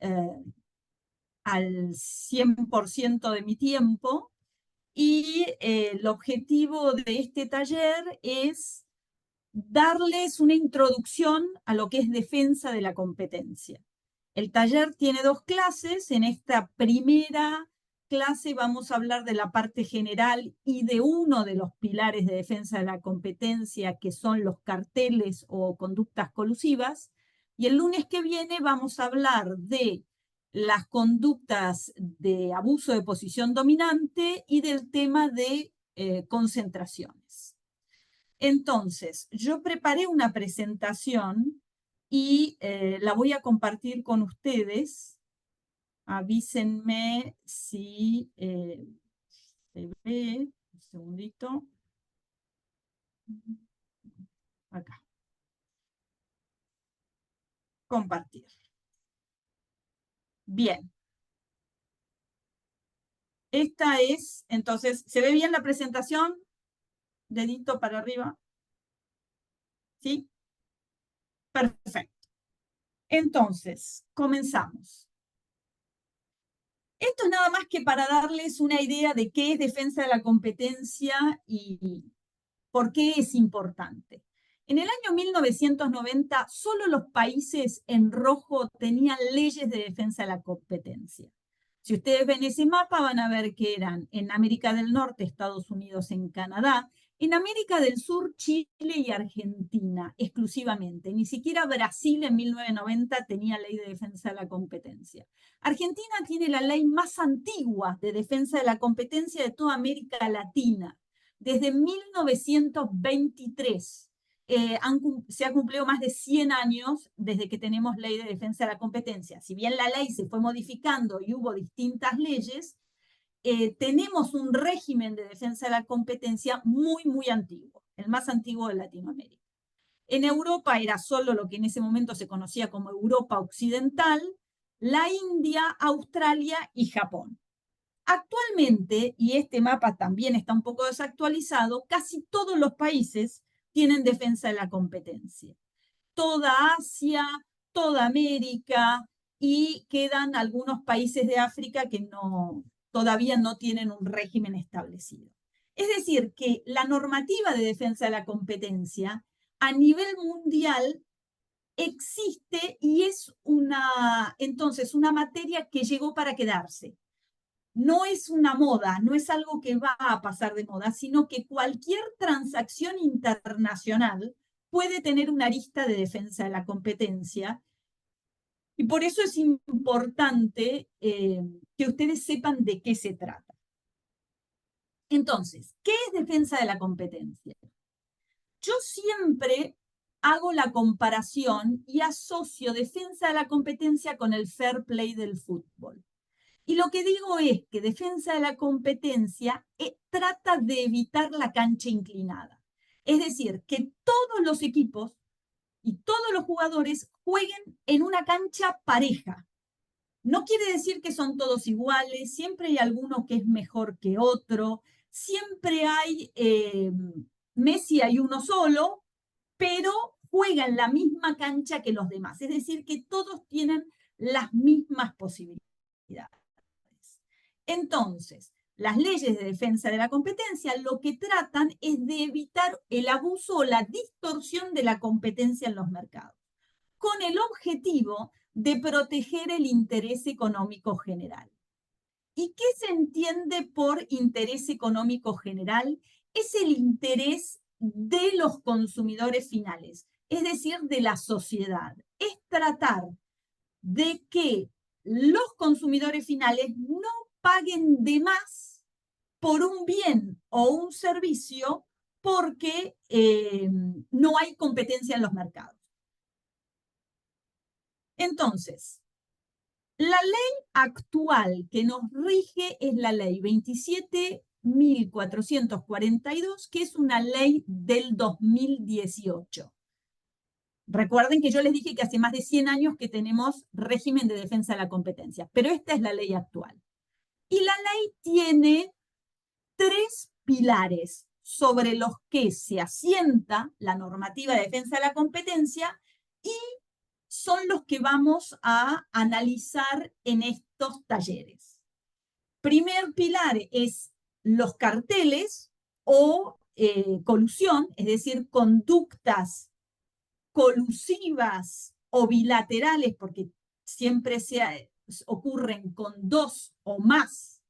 al 100% de mi tiempo, y el objetivo de este taller es darles una introducción a lo que es defensa de la competencia. El taller tiene 2 clases. En esta primera clase vamos a hablar de la parte general y de uno de los pilares de defensa de la competencia, que son los carteles o conductas colusivas. Y el lunes que viene vamos a hablar de las conductas de abuso de posición dominante y del tema de concentraciones. Entonces, yo preparé una presentación y la voy a compartir con ustedes. Avísenme si se ve. Un segundito. Acá. Compartir. Bien. Esta es, entonces, ¿se ve bien la presentación? Dedito para arriba. ¿Sí? Perfecto. Entonces, comenzamos. Esto es nada más que para darles una idea de qué es defensa de la competencia y por qué es importante. En el año 1990, solo los países en rojo tenían leyes de defensa de la competencia. Si ustedes ven ese mapa, van a ver que eran en América del Norte, Estados Unidos, en Canadá, en América del Sur, Chile y Argentina, exclusivamente. Ni siquiera Brasil en 1990 tenía ley de defensa de la competencia. Argentina tiene la ley más antigua de defensa de la competencia de toda América Latina. Desde 1923 se ha cumplido más de 100 años desde que tenemos ley de defensa de la competencia. Si bien la ley se fue modificando y hubo distintas leyes, tenemos un régimen de defensa de la competencia muy, muy antiguo, el más antiguo de Latinoamérica. En Europa era solo lo que en ese momento se conocía como Europa Occidental, la India, Australia y Japón. Actualmente, y este mapa también está un poco desactualizado, casi todos los países tienen defensa de la competencia. Toda Asia, toda América, y quedan algunos países de África que todavía no tienen un régimen establecido. Es decir, que la normativa de defensa de la competencia a nivel mundial existe y es entonces una materia que llegó para quedarse. No es una moda, no es algo que va a pasar de moda, sino que cualquier transacción internacional puede tener una arista de defensa de la competencia. Y por eso es importante que ustedes sepan de qué se trata. Entonces, ¿qué es defensa de la competencia? Yo siempre hago la comparación y asocio defensa de la competencia con el fair play del fútbol. Y lo que digo es que defensa de la competencia trata de evitar la cancha inclinada. Es decir, que todos los equipos y todos los jugadores jueguen en una cancha pareja. No quiere decir que son todos iguales, siempre hay alguno que es mejor que otro, siempre hay, Messi hay uno solo, pero juega en la misma cancha que los demás. Es decir, que todos tienen las mismas posibilidades. Entonces, las leyes de defensa de la competencia lo que tratan es de evitar el abuso o la distorsión de la competencia en los mercados, con el objetivo de proteger el interés económico general. ¿Y qué se entiende por interés económico general? Es el interés de los consumidores finales, es decir, de la sociedad. Es tratar de que los consumidores finales no paguen de más por un bien o un servicio porque no hay competencia en los mercados. Entonces, la ley actual que nos rige es la ley 27.442, que es una ley del 2018. Recuerden que yo les dije que hace más de 100 años que tenemos régimen de defensa de la competencia, pero esta es la ley actual. Y la ley tiene 3 pilares sobre los que se asienta la normativa de defensa de la competencia y son los que vamos a analizar en estos talleres. Primer pilar es los carteles o colusión, es decir, conductas colusivas o bilaterales, porque siempre ocurren con dos o más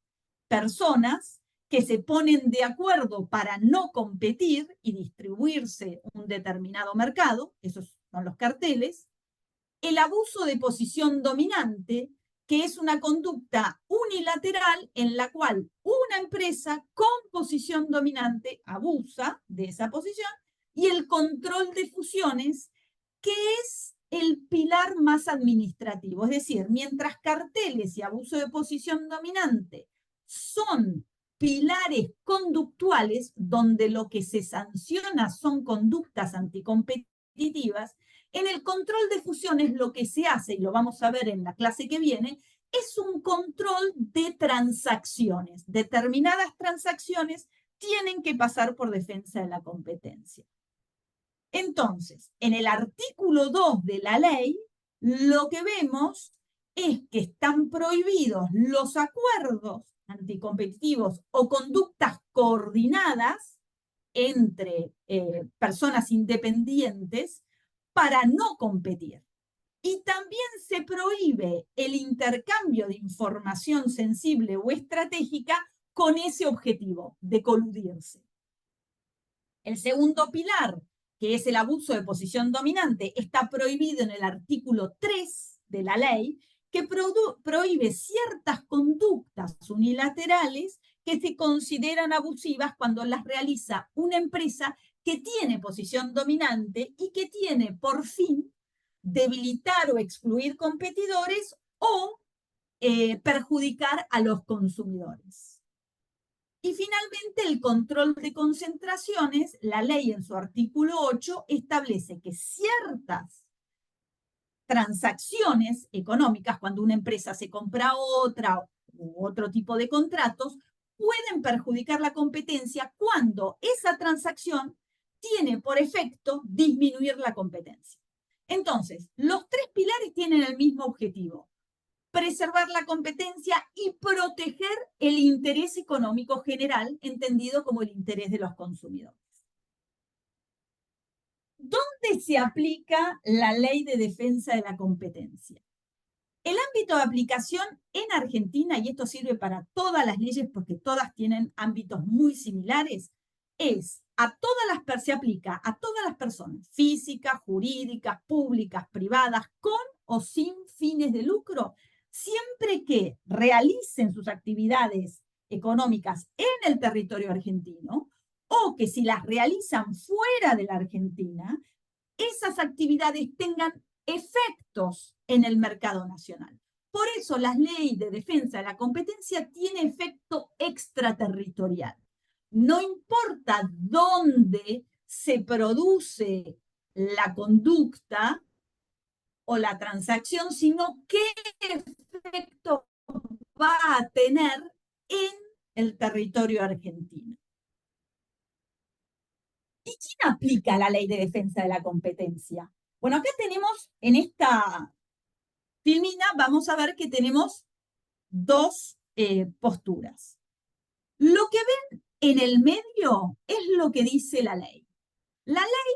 personas que se ponen de acuerdo para no competir y distribuirse un determinado mercado, esos son los carteles. El abuso de posición dominante, que es una conducta unilateral en la cual una empresa con posición dominante abusa de esa posición, y el control de fusiones, que es el pilar más administrativo. Es decir, mientras carteles y abuso de posición dominante son pilares conductuales donde lo que se sanciona son conductas anticompetitivas, en el control de fusiones lo que se hace, y lo vamos a ver en la clase que viene, es un control de transacciones. Determinadas transacciones tienen que pasar por defensa de la competencia. Entonces, en el artículo 2 de la ley, lo que vemos es que están prohibidos los acuerdos anticompetitivos o conductas coordinadas entre personas independientes para no competir. Y también se prohíbe el intercambio de información sensible o estratégica con ese objetivo de coludirse. El segundo pilar, que es el abuso de posición dominante, está prohibido en el artículo 3 de la ley, que prohíbe ciertas conductas unilaterales que se consideran abusivas cuando las realiza una empresa que tiene posición dominante y que tiene por fin debilitar o excluir competidores o perjudicar a los consumidores. Y finalmente, el control de concentraciones, la ley en su artículo 8 establece que ciertas transacciones económicas, cuando una empresa se compra a otra u otro tipo de contratos, pueden perjudicar la competencia cuando esa transacción tiene por efecto disminuir la competencia. Entonces, los tres pilares tienen el mismo objetivo: preservar la competencia y proteger el interés económico general, entendido como el interés de los consumidores. ¿Dónde se aplica la ley de defensa de la competencia? El ámbito de aplicación en Argentina, y esto sirve para todas las leyes porque todas tienen ámbitos muy similares, se aplica a todas las personas, físicas, jurídicas, públicas, privadas, con o sin fines de lucro, siempre que realicen sus actividades económicas en el territorio argentino, o que si las realizan fuera de la Argentina, esas actividades tengan efectos en el mercado nacional. Por eso la ley de defensa de la competencia tiene efecto extraterritorial. No importa dónde se produce la conducta o la transacción, sino qué efecto va a tener en el territorio argentino. ¿Y quién aplica la ley de defensa de la competencia? Bueno, acá tenemos, en esta filmina, vamos a ver que tenemos dos posturas. Lo que ven en el medio es lo que dice la ley. La ley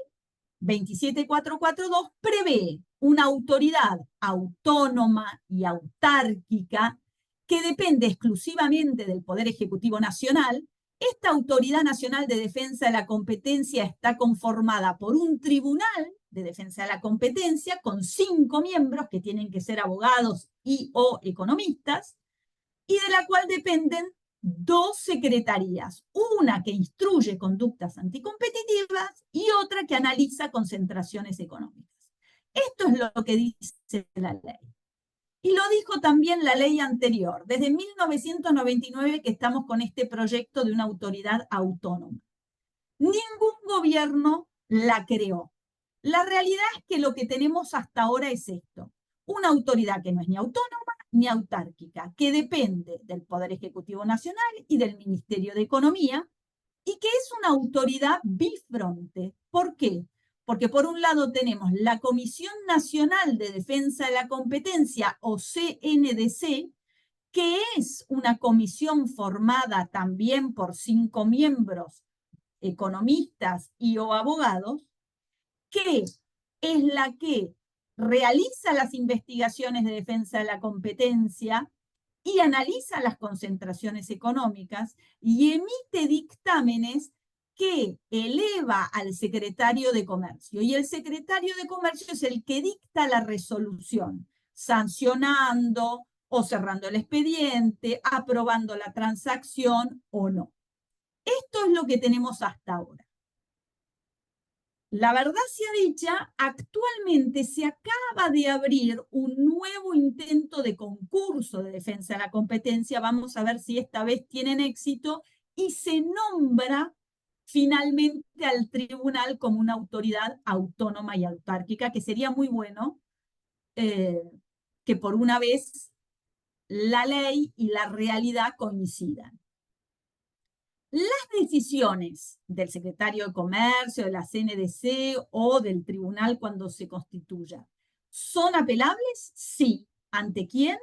27442 prevé una autoridad autónoma y autárquica que depende exclusivamente del Poder Ejecutivo Nacional. Esta Autoridad Nacional de Defensa de la Competencia está conformada por un tribunal de defensa de la competencia con 5 miembros que tienen que ser abogados y o economistas, y de la cual dependen 2 secretarías, una que instruye conductas anticompetitivas y otra que analiza concentraciones económicas. Esto es lo que dice la ley. Y lo dijo también la ley anterior, desde 1999 que estamos con este proyecto de una autoridad autónoma. Ningún gobierno la creó. La realidad es que lo que tenemos hasta ahora es esto: una autoridad que no es ni autónoma ni autárquica, que depende del Poder Ejecutivo Nacional y del Ministerio de Economía, y que es una autoridad bifronte. ¿Por qué? porque por un lado tenemos la Comisión Nacional de Defensa de la Competencia, o CNDC, que es una comisión formada también por 5 miembros, economistas y o abogados, que es la que realiza las investigaciones de defensa de la competencia y analiza las concentraciones económicas y emite dictámenes que eleva al secretario de Comercio. Y el secretario de Comercio es el que dicta la resolución, sancionando o cerrando el expediente, aprobando la transacción o no. Esto es lo que tenemos hasta ahora. La verdad sea dicha, actualmente se acaba de abrir un nuevo intento de concurso de defensa de la competencia. Vamos a ver si esta vez tienen éxito y se nombra finalmente al tribunal como una autoridad autónoma y autárquica, que sería muy bueno que por una vez la ley y la realidad coincidan. Las decisiones del secretario de Comercio, de la CNDC o del tribunal cuando se constituya, ¿son apelables? Sí. ¿Ante quién?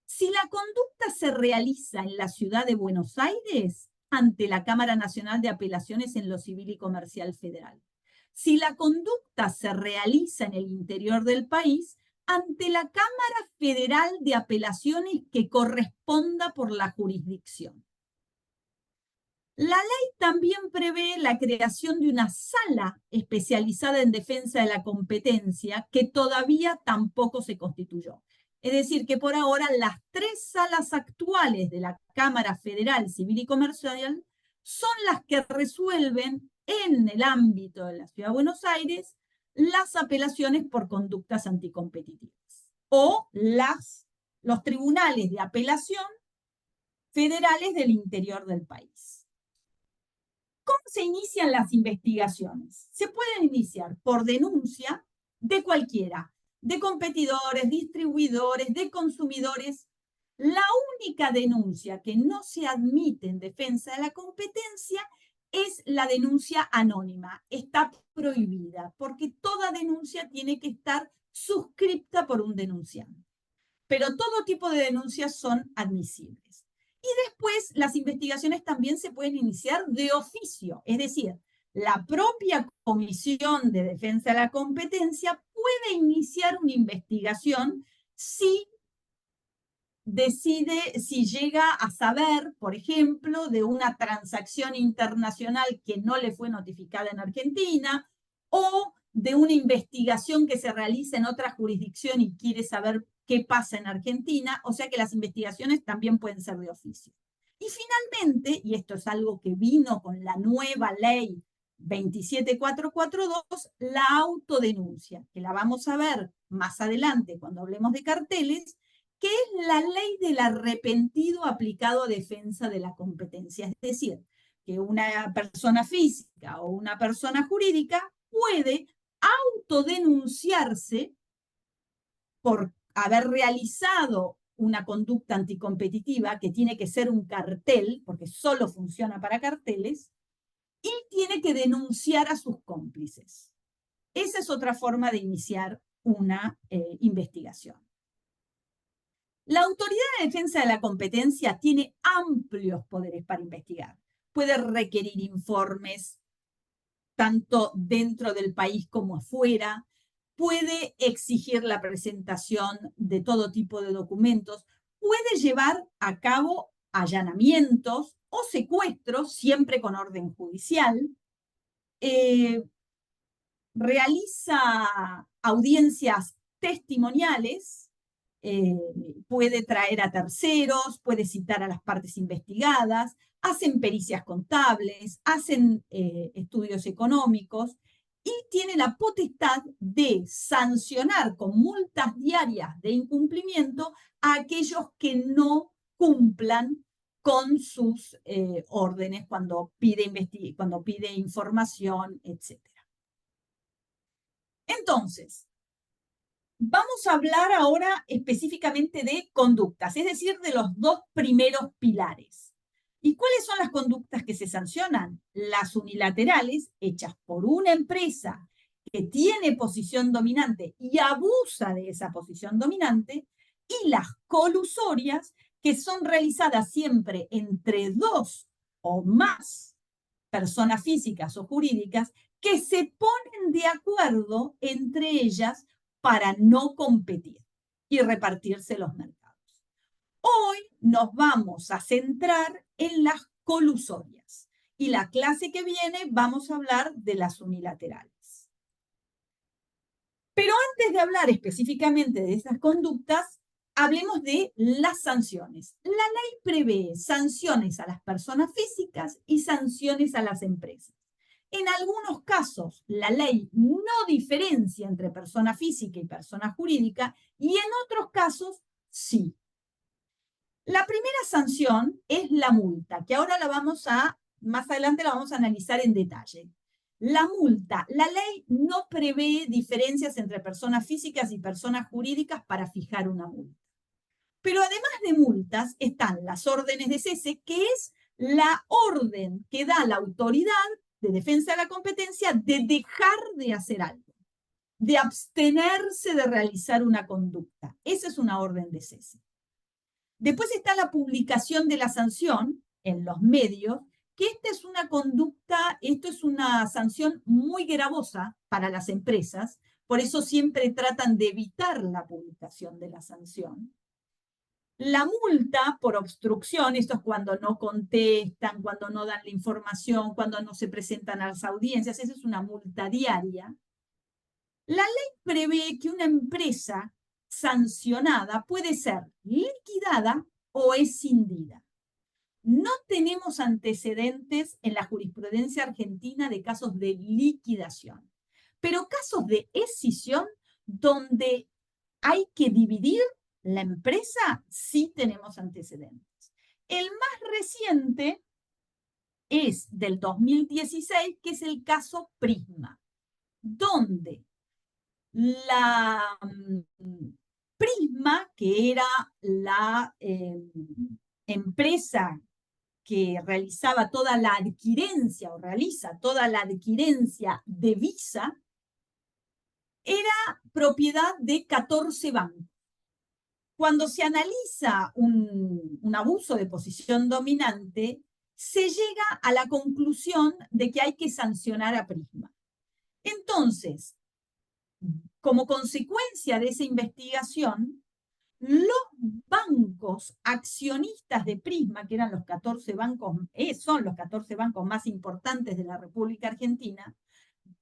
Si la conducta se realiza en la ciudad de Buenos Aires, ante la Cámara Nacional de Apelaciones en lo Civil y Comercial Federal. Si la conducta se realiza en el interior del país, ante la Cámara Federal de Apelaciones que corresponda por la jurisdicción. La ley también prevé la creación de una sala especializada en defensa de la competencia que todavía tampoco se constituyó. Es decir, que por ahora las 3 salas actuales de la Cámara Federal Civil y Comercial son las que resuelven en el ámbito de la Ciudad de Buenos Aires las apelaciones por conductas anticompetitivas o los tribunales de apelación federales del interior del país. ¿Cómo se inician las investigaciones? Se pueden iniciar por denuncia de cualquiera, de competidores, distribuidores, de consumidores. La única denuncia que no se admite en defensa de la competencia es la denuncia anónima. Está prohibida porque toda denuncia tiene que estar suscripta por un denunciante. Pero todo tipo de denuncias son admisibles. Y después las investigaciones también se pueden iniciar de oficio, es decir, la propia Comisión de Defensa de la Competencia puede iniciar una investigación si decide, si llega a saber, por ejemplo, de una transacción internacional que no le fue notificada en Argentina o de una investigación que se realiza en otra jurisdicción y quiere saber qué pasa en Argentina, o sea que las investigaciones también pueden ser de oficio. Y finalmente, y esto es algo que vino con la nueva ley 27442, la autodenuncia, que la vamos a ver más adelante cuando hablemos de carteles, que es la ley del arrepentido aplicado a defensa de la competencia. Es decir, que una persona física o una persona jurídica puede autodenunciarse por haber realizado una conducta anticompetitiva que tiene que ser un cartel, porque solo funciona para carteles, y tiene que denunciar a sus cómplices. Esa es otra forma de iniciar una investigación. La Autoridad de Defensa de la Competencia tiene amplios poderes para investigar. Puede requerir informes tanto dentro del país como afuera, puede exigir la presentación de todo tipo de documentos, puede llevar a cabo allanamientos o secuestros, siempre con orden judicial, realiza audiencias testimoniales, puede traer a terceros, puede citar a las partes investigadas, hacen pericias contables, hacen estudios económicos y tiene la potestad de sancionar con multas diarias de incumplimiento a aquellos que no cumplan con sus órdenes cuando pide información, etc. Entonces, vamos a hablar ahora específicamente de conductas, es decir, de los 2 primeros pilares. ¿Y cuáles son las conductas que se sancionan? Las unilaterales, hechas por una empresa que tiene posición dominante y abusa de esa posición dominante, y las colusorias, que son realizadas siempre entre dos o más personas físicas o jurídicas que se ponen de acuerdo entre ellas para no competir y repartirse los mercados. Hoy nos vamos a centrar en las colusorias y la clase que viene vamos a hablar de las unilaterales. Pero antes de hablar específicamente de esas conductas, hablemos de las sanciones. La ley prevé sanciones a las personas físicas y sanciones a las empresas. En algunos casos, la ley no diferencia entre persona física y persona jurídica, y en otros casos, sí. La primera sanción es la multa, que ahora más adelante la vamos a analizar en detalle. La multa, la ley no prevé diferencias entre personas físicas y personas jurídicas para fijar una multa. Pero además de multas están las órdenes de cese, que es la orden que da la autoridad de defensa de la competencia de dejar de hacer algo, de abstenerse de realizar una conducta. Esa es una orden de cese. Después está la publicación de la sanción en los medios, que esta es una conducta, esto es una sanción muy gravosa para las empresas, por eso siempre tratan de evitar la publicación de la sanción. La multa por obstrucción, esto es cuando no contestan, cuando no dan la información, cuando no se presentan a las audiencias, esa es una multa diaria. La ley prevé que una empresa sancionada puede ser liquidada o escindida. No tenemos antecedentes en la jurisprudencia argentina de casos de liquidación, pero casos de escisión donde hay que dividir la empresa, sí tenemos antecedentes. El más reciente es del 2016, que es el caso Prisma, donde la Prisma, que era la empresa que realizaba toda la adquirencia o realiza toda la adquirencia de Visa, era propiedad de 14 bancos. Cuando se analiza un abuso de posición dominante, se llega a la conclusión de que hay que sancionar a Prisma. Entonces, como consecuencia de esa investigación, los bancos accionistas de Prisma, que eran los 14 bancos, son los 14 bancos más importantes de la República Argentina,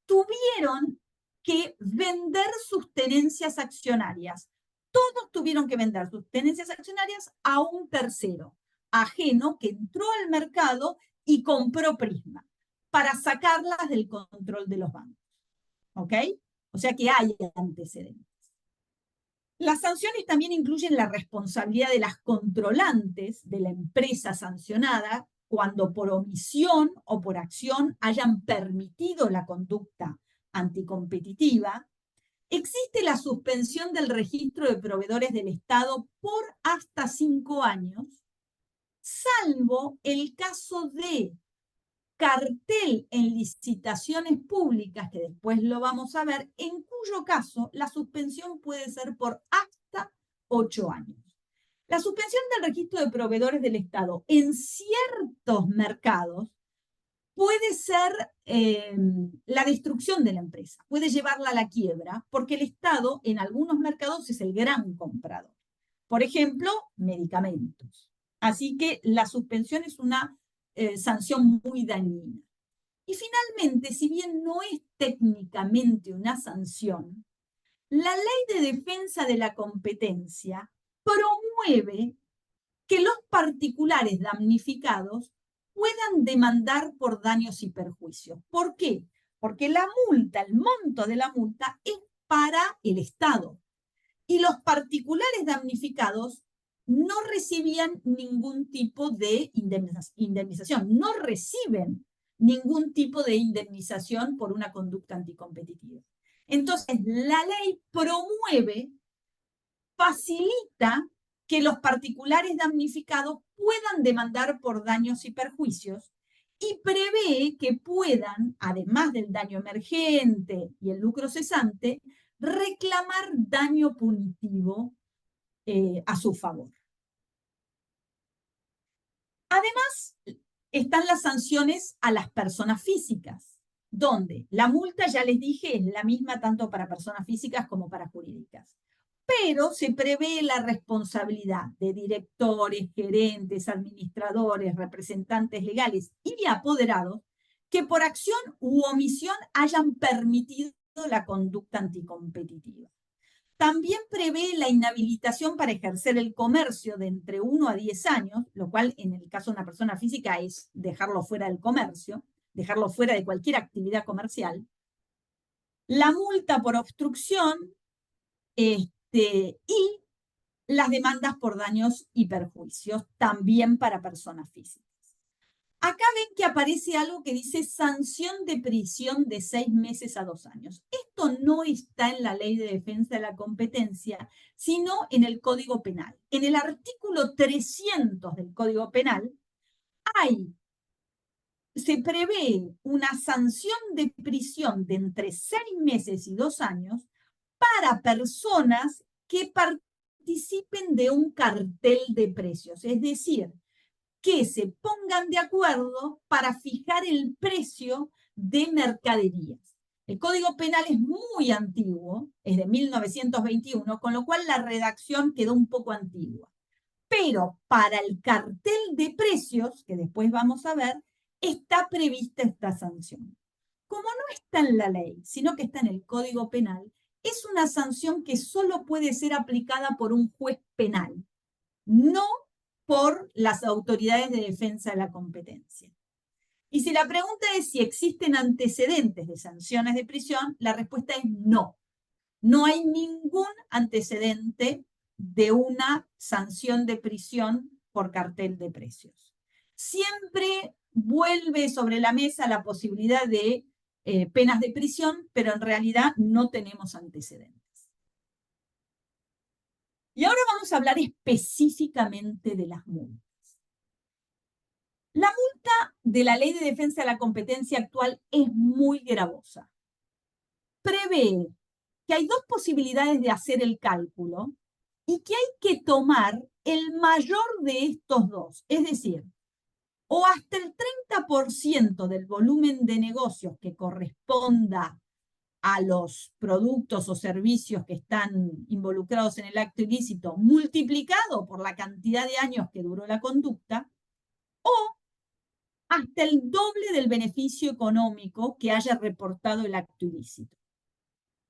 tuvieron que vender sus tenencias accionarias. Todos tuvieron que vender sus tenencias accionarias a un tercero, ajeno, que entró al mercado y compró Prisma, para sacarlas del control de los bancos. ¿Ok? O sea que hay antecedentes. Las sanciones también incluyen la responsabilidad de las controlantes de la empresa sancionada cuando por omisión o por acción hayan permitido la conducta anticompetitiva. Existe la suspensión del registro de proveedores del Estado por hasta 5 años, salvo el caso de cartel en licitaciones públicas, que después lo vamos a ver, en cuyo caso la suspensión puede ser por hasta 8 años. La suspensión del registro de proveedores del Estado en ciertos mercados puede ser la destrucción de la empresa, puede llevarla a la quiebra, porque el Estado en algunos mercados es el gran comprador. Por ejemplo, medicamentos. Así que la suspensión es una sanción muy dañina. Y finalmente, si bien no es técnicamente una sanción, la Ley de Defensa de la Competencia promueve que los particulares damnificados puedan demandar por daños y perjuicios. ¿Por qué? Porque la multa, el monto de la multa es para el Estado. Y los particulares damnificados no recibían ningún tipo de indemnización, no reciben ningún tipo de indemnización por una conducta anticompetitiva. Entonces, la ley promueve, facilita que los particulares damnificados puedan demandar por daños y perjuicios, y prevé que puedan, además del daño emergente y el lucro cesante, reclamar daño punitivo a su favor. Además, están las sanciones a las personas físicas, donde la multa, ya les dije, es la misma tanto para personas físicas como para jurídicas. Pero se prevé la responsabilidad de directores, gerentes, administradores, representantes legales y de apoderados que por acción u omisión hayan permitido la conducta anticompetitiva. También prevé la inhabilitación para ejercer el comercio de entre 1 a 10 años, lo cual en el caso de una persona física es dejarlo fuera del comercio, dejarlo fuera de cualquier actividad comercial. La multa por obstrucción y las demandas por daños y perjuicios, también para personas físicas. Acá ven que aparece algo que dice sanción de prisión de 6 meses a 2 años. Esto no está en la Ley de Defensa de la Competencia, sino en el Código Penal. En el artículo 300 del Código Penal se prevé una sanción de prisión de entre 6 meses y 2 años para personas que participen de un cartel de precios, es decir, que se pongan de acuerdo para fijar el precio de mercaderías. El Código Penal es muy antiguo, es de 1921, con lo cual la redacción quedó un poco antigua. Pero para el cartel de precios, que después vamos a ver, está prevista esta sanción. Como no está en la ley, sino que está en el Código Penal, es una sanción que solo puede ser aplicada por un juez penal, no por las autoridades de defensa de la competencia. Y si la pregunta es si existen antecedentes de sanciones de prisión, la respuesta es no. No hay ningún antecedente de una sanción de prisión por cartel de precios. Siempre vuelve sobre la mesa la posibilidad de penas de prisión, pero en realidad no tenemos antecedentes. Y ahora vamos a hablar específicamente de las multas. La multa de la Ley de Defensa de la Competencia actual es muy gravosa. Prevé que hay 2 posibilidades de hacer el cálculo y que hay que tomar el mayor de estos 2, es decir, o hasta el 30% del volumen de negocios que corresponda a los productos o servicios que están involucrados en el acto ilícito, multiplicado por la cantidad de años que duró la conducta, o hasta el doble del beneficio económico que haya reportado el acto ilícito.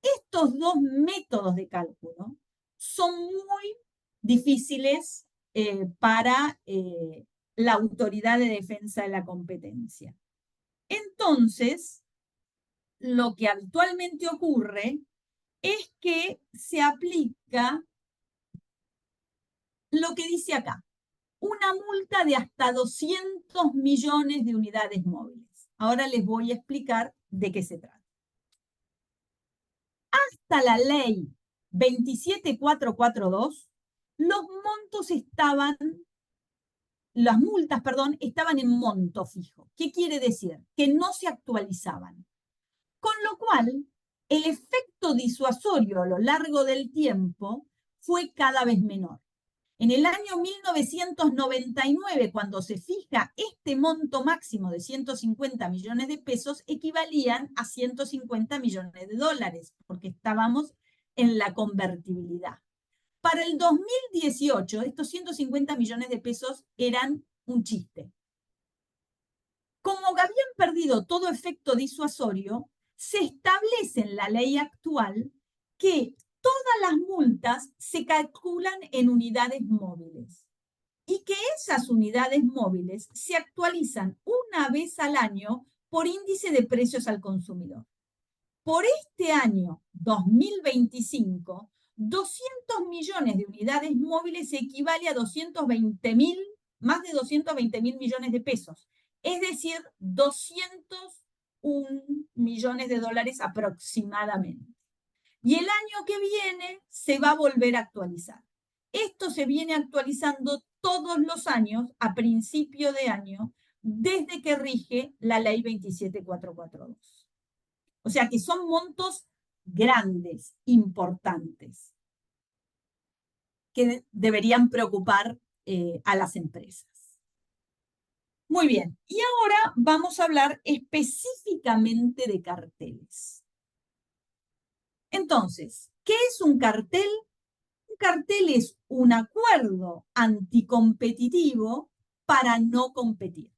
Estos 2 métodos de cálculo son muy difíciles para la autoridad de defensa de la competencia. Entonces, lo que habitualmente ocurre es que se aplica lo que dice acá, una multa de hasta 200 millones de unidades móviles. Ahora les voy a explicar de qué se trata. Hasta la ley 27442, las multas, estaban en monto fijo. ¿Qué quiere decir? Que no se actualizaban. Con lo cual, el efecto disuasorio a lo largo del tiempo fue cada vez menor. En el año 1999, cuando se fija este monto máximo de 150 millones de pesos, equivalían a 150 millones de dólares, porque estábamos en la convertibilidad. Para el 2018, estos 150 millones de pesos eran un chiste. Como habían perdido todo efecto disuasorio, se establece en la ley actual que todas las multas se calculan en unidades móviles y que esas unidades móviles se actualizan una vez al año por índice de precios al consumidor. Por este año 2025, 200 millones de unidades móviles equivale a más de 220.000 millones de pesos, es decir, 201 millones de dólares aproximadamente. Y el año que viene se va a volver a actualizar. Esto se viene actualizando todos los años a principio de año desde que rige la ley 27442. O sea que son montos grandes, importantes, que deberían preocupar a las empresas. Muy bien, y ahora vamos a hablar específicamente de carteles. Entonces, ¿qué es un cartel? Un cartel es un acuerdo anticompetitivo para no competir.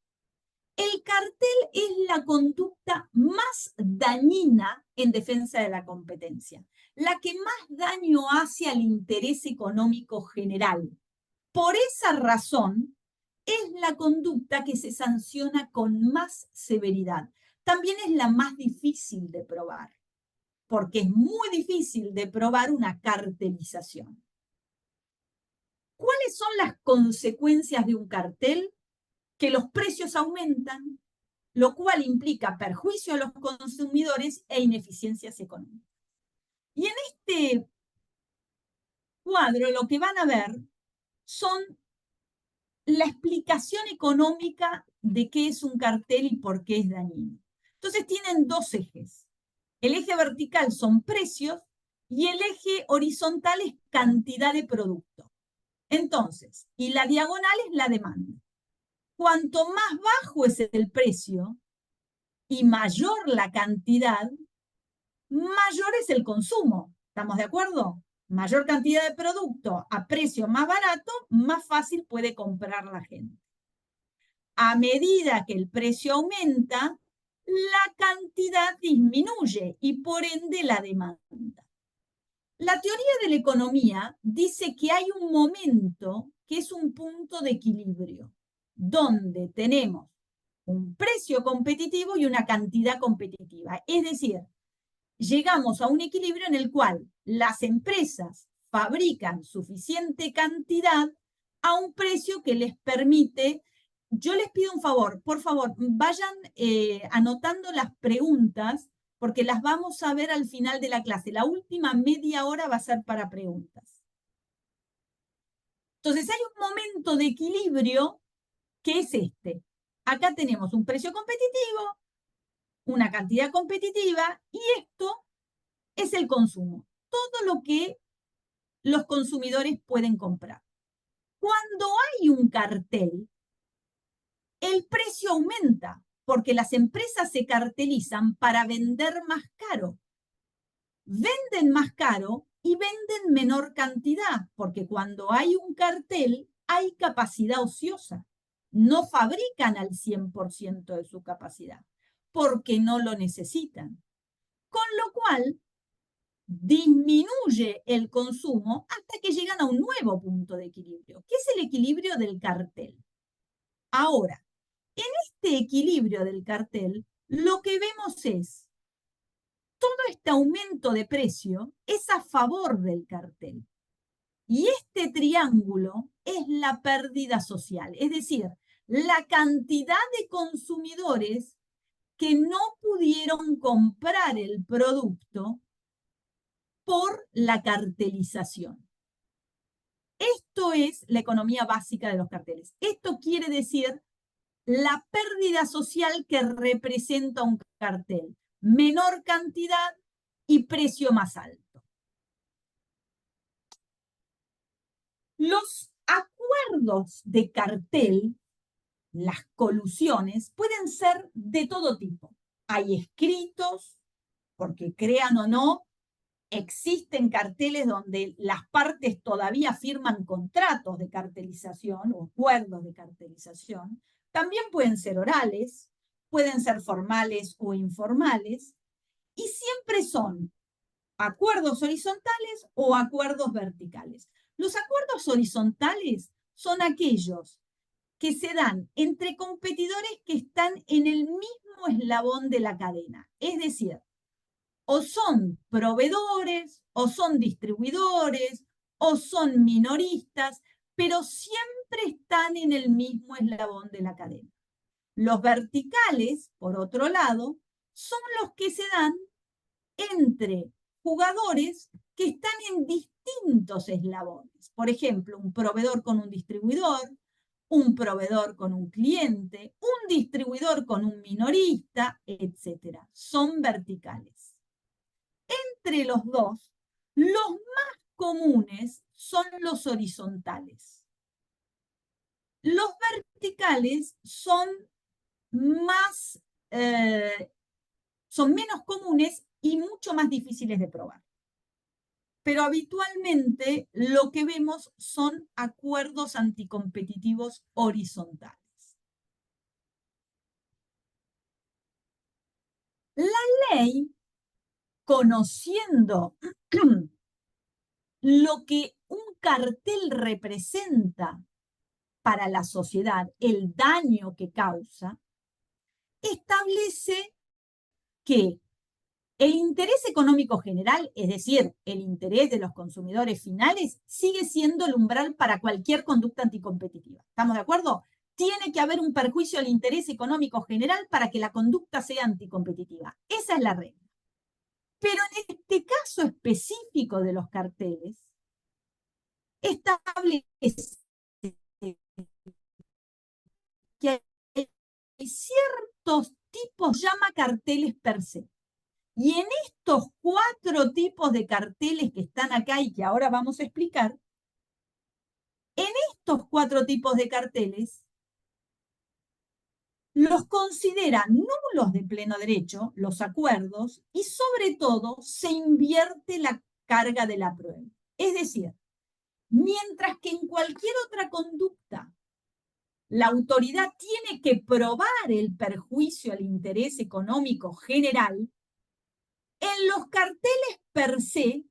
El cartel es la conducta más dañina en defensa de la competencia, la que más daño hace al interés económico general. Por esa razón, es la conducta que se sanciona con más severidad. También es la más difícil de probar, porque es muy difícil de probar una cartelización. ¿Cuáles son las consecuencias de un cartel? Que los precios aumentan, lo cual implica perjuicio a los consumidores e ineficiencias económicas. Y en este cuadro lo que van a ver son la explicación económica de qué es un cartel y por qué es dañino. Entonces tienen dos ejes. El eje vertical son precios y el eje horizontal es cantidad de producto. Entonces, y la diagonal es la demanda. Cuanto más bajo es el precio y mayor la cantidad, mayor es el consumo. ¿Estamos de acuerdo? Mayor cantidad de producto a precio más barato, más fácil puede comprar la gente. A medida que el precio aumenta, la cantidad disminuye y por ende la demanda. La teoría de la economía dice que hay un momento que es un punto de equilibrio, donde tenemos un precio competitivo y una cantidad competitiva. Es decir, llegamos a un equilibrio en el cual las empresas fabrican suficiente cantidad a un precio que les permite. Yo les pido un favor, por favor, vayan anotando las preguntas porque las vamos a ver al final de la clase. La última media hora va a ser para preguntas. Entonces hay un momento de equilibrio que es este. Acá tenemos un precio competitivo, una cantidad competitiva y esto es el consumo. Todo lo que los consumidores pueden comprar. Cuando hay un cartel, el precio aumenta porque las empresas se cartelizan para vender más caro. Venden más caro y venden menor cantidad, porque cuando hay un cartel hay capacidad ociosa. No fabrican al 100% de su capacidad, porque no lo necesitan. Con lo cual, disminuye el consumo hasta que llegan a un nuevo punto de equilibrio, que es el equilibrio del cartel. Ahora, en este equilibrio del cartel, lo que vemos es todo este aumento de precio es a favor del cartel. Y este triángulo es la pérdida social, es decir, la cantidad de consumidores que no pudieron comprar el producto por la cartelización. Esto es la economía básica de los carteles. Esto quiere decir la pérdida social que representa un cartel. Menor cantidad y precio más alto. Los acuerdos de cartel, las colusiones, pueden ser de todo tipo. Hay escritos, porque crean o no, existen carteles donde las partes todavía firman contratos de cartelización o acuerdos de cartelización. También pueden ser orales, pueden ser formales o informales, y siempre son acuerdos horizontales o acuerdos verticales. Los acuerdos horizontales son aquellos que se dan entre competidores que están en el mismo eslabón de la cadena. Es decir, o son proveedores, o son distribuidores, o son minoristas, pero siempre están en el mismo eslabón de la cadena. Los verticales, por otro lado, son los que se dan entre jugadores que están en distintos eslabones. Por ejemplo, un proveedor con un distribuidor, un proveedor con un cliente, un distribuidor con un minorista, etc. Son verticales. Entre los dos, los más comunes son los horizontales. Los verticales son más, son menos comunes y mucho más difíciles de probar. Pero habitualmente lo que vemos son acuerdos anticompetitivos horizontales. La ley, conociendo lo que un cartel representa para la sociedad, el daño que causa, establece que el interés económico general, es decir, el interés de los consumidores finales, sigue siendo el umbral para cualquier conducta anticompetitiva. ¿Estamos de acuerdo? Tiene que haber un perjuicio al interés económico general para que la conducta sea anticompetitiva. Esa es la regla. Pero en este caso específico de los carteles, establece que hay ciertos tipos, llama carteles per se. Y en estos 4 tipos de carteles que están acá y que ahora vamos a explicar, en estos 4 tipos de carteles, los considera nulos de pleno derecho, los acuerdos, y sobre todo se invierte la carga de la prueba. Es decir, mientras que en cualquier otra conducta la autoridad tiene que probar el perjuicio al interés económico general, en los carteles per se,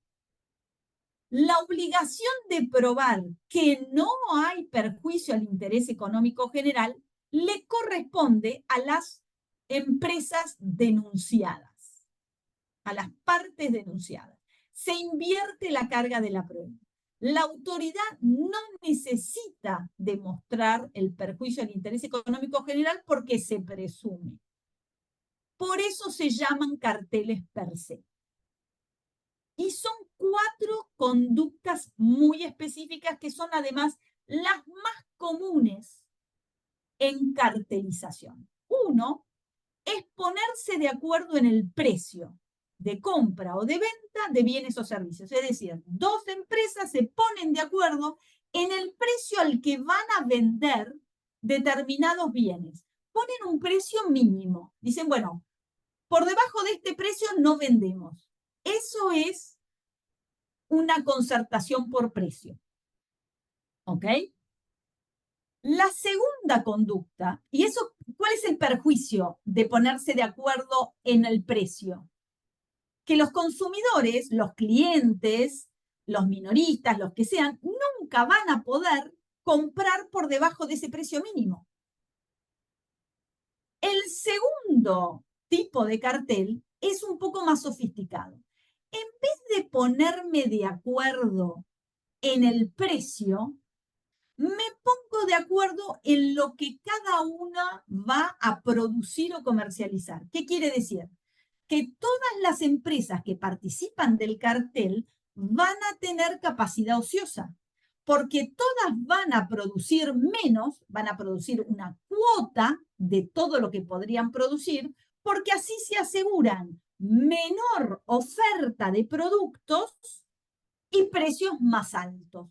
la obligación de probar que no hay perjuicio al interés económico general le corresponde a las empresas denunciadas, a las partes denunciadas. Se invierte la carga de la prueba. La autoridad no necesita demostrar el perjuicio al interés económico general porque se presume. Por eso se llaman carteles per se. Y son 4 conductas muy específicas que son además las más comunes en cartelización. 1 es ponerse de acuerdo en el precio de compra o de venta de bienes o servicios. Es decir, 2 empresas se ponen de acuerdo en el precio al que van a vender determinados bienes. Ponen un precio mínimo. Dicen, bueno, por debajo de este precio no vendemos. Eso es una concertación por precio. ¿Ok? La segunda conducta, y eso, ¿cuál es el perjuicio de ponerse de acuerdo en el precio? Que los consumidores, los clientes, los minoristas, los que sean, nunca van a poder comprar por debajo de ese precio mínimo. El segundo tipo de cartel es un poco más sofisticado. En vez de ponerme de acuerdo en el precio, me pongo de acuerdo en lo que cada una va a producir o comercializar. ¿Qué quiere decir? Que todas las empresas que participan del cartel van a tener capacidad ociosa, porque todas van a producir menos, van a producir una cuota de todo lo que podrían producir, porque así se aseguran menor oferta de productos y precios más altos.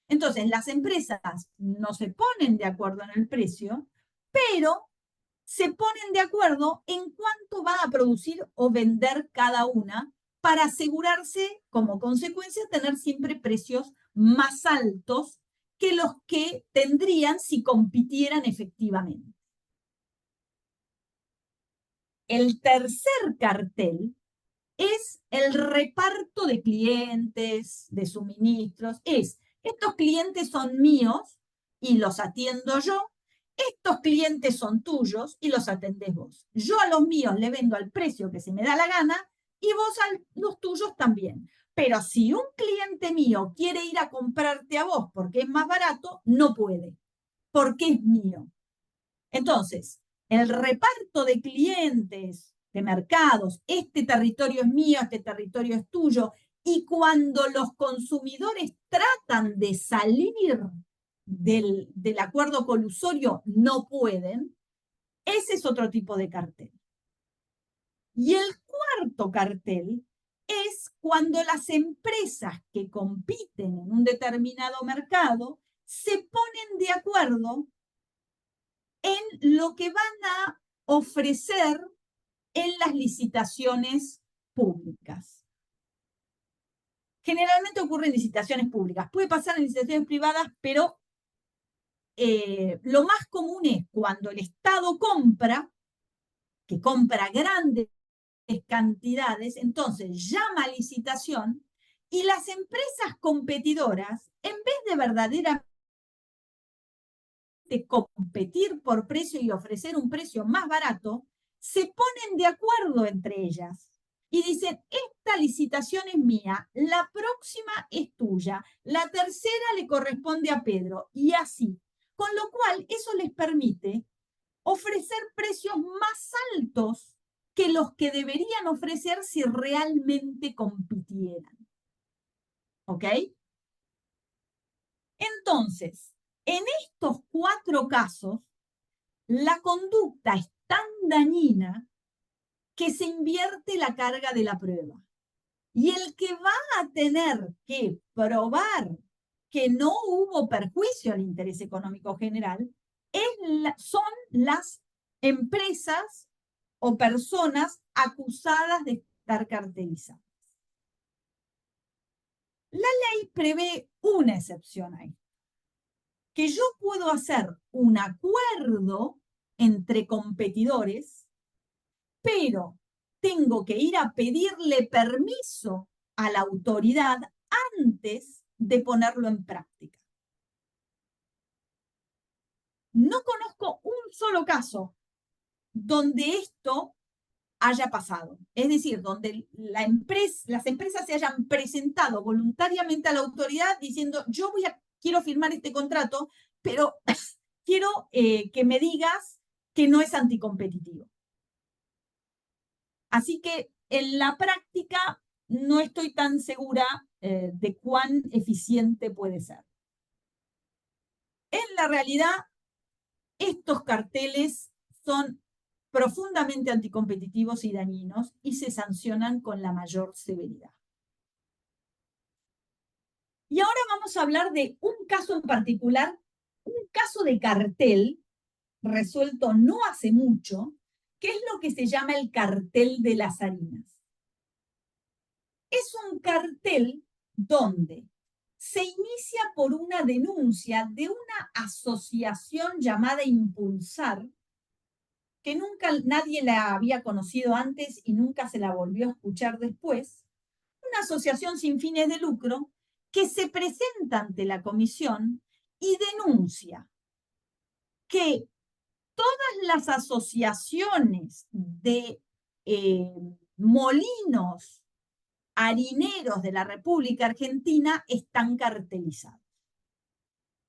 Entonces, las empresas no se ponen de acuerdo en el precio, pero se ponen de acuerdo en cuánto va a producir o vender cada una para asegurarse, como consecuencia, tener siempre precios más altos que los que tendrían si compitieran efectivamente. El tercer cartel es el reparto de clientes, de suministros. Estos clientes son míos y los atiendo yo. Estos clientes son tuyos y los atendés vos. Yo a los míos le vendo al precio que se me da la gana y vos a los tuyos también. Pero si un cliente mío quiere ir a comprarte a vos porque es más barato, no puede, porque es mío. Entonces, el reparto de clientes, de mercados, este territorio es mío, este territorio es tuyo, y cuando los consumidores tratan de salir del acuerdo colusorio no pueden, ese es otro tipo de cartel. Y el cuarto cartel es cuando las empresas que compiten en un determinado mercado se ponen de acuerdo en lo que van a ofrecer en las licitaciones públicas. Generalmente ocurre en licitaciones públicas. Puede pasar en licitaciones privadas, pero lo más común es cuando el Estado compra, que compra grandes cantidades, entonces llama a licitación y las empresas competidoras, en vez de verdaderamente competir por precio y ofrecer un precio más barato, se ponen de acuerdo entre ellas y dicen, esta licitación es mía, la próxima es tuya, la tercera le corresponde a Pedro, y así. Con lo cual, eso les permite ofrecer precios más altos que los que deberían ofrecer si realmente compitieran. ¿Ok? Entonces, en estos 4 casos, la conducta es tan dañina que se invierte la carga de la prueba. Y el que va a tener que probar que no hubo perjuicio al interés económico general son las empresas o personas acusadas de estar cartelizadas. La ley prevé una excepción ahí, que yo puedo hacer un acuerdo entre competidores, pero tengo que ir a pedirle permiso a la autoridad antes de ponerlo en práctica. No conozco un solo caso donde esto haya pasado. Es decir, donde las empresas se hayan presentado voluntariamente a la autoridad diciendo, quiero firmar este contrato, pero quiero que me digas que no es anticompetitivo. Así que en la práctica no estoy tan segura de cuán eficiente puede ser. En la realidad, estos carteles son profundamente anticompetitivos y dañinos y se sancionan con la mayor severidad. Y ahora vamos a hablar de un caso en particular, un caso de cartel resuelto no hace mucho, que es lo que se llama el cartel de las harinas. Es un cartel donde se inicia por una denuncia de una asociación llamada Impulsar, que nunca nadie la había conocido antes y nunca se la volvió a escuchar después, una asociación sin fines de lucro que se presenta ante la comisión y denuncia que todas las asociaciones de molinos harineros de la República Argentina están cartelizados.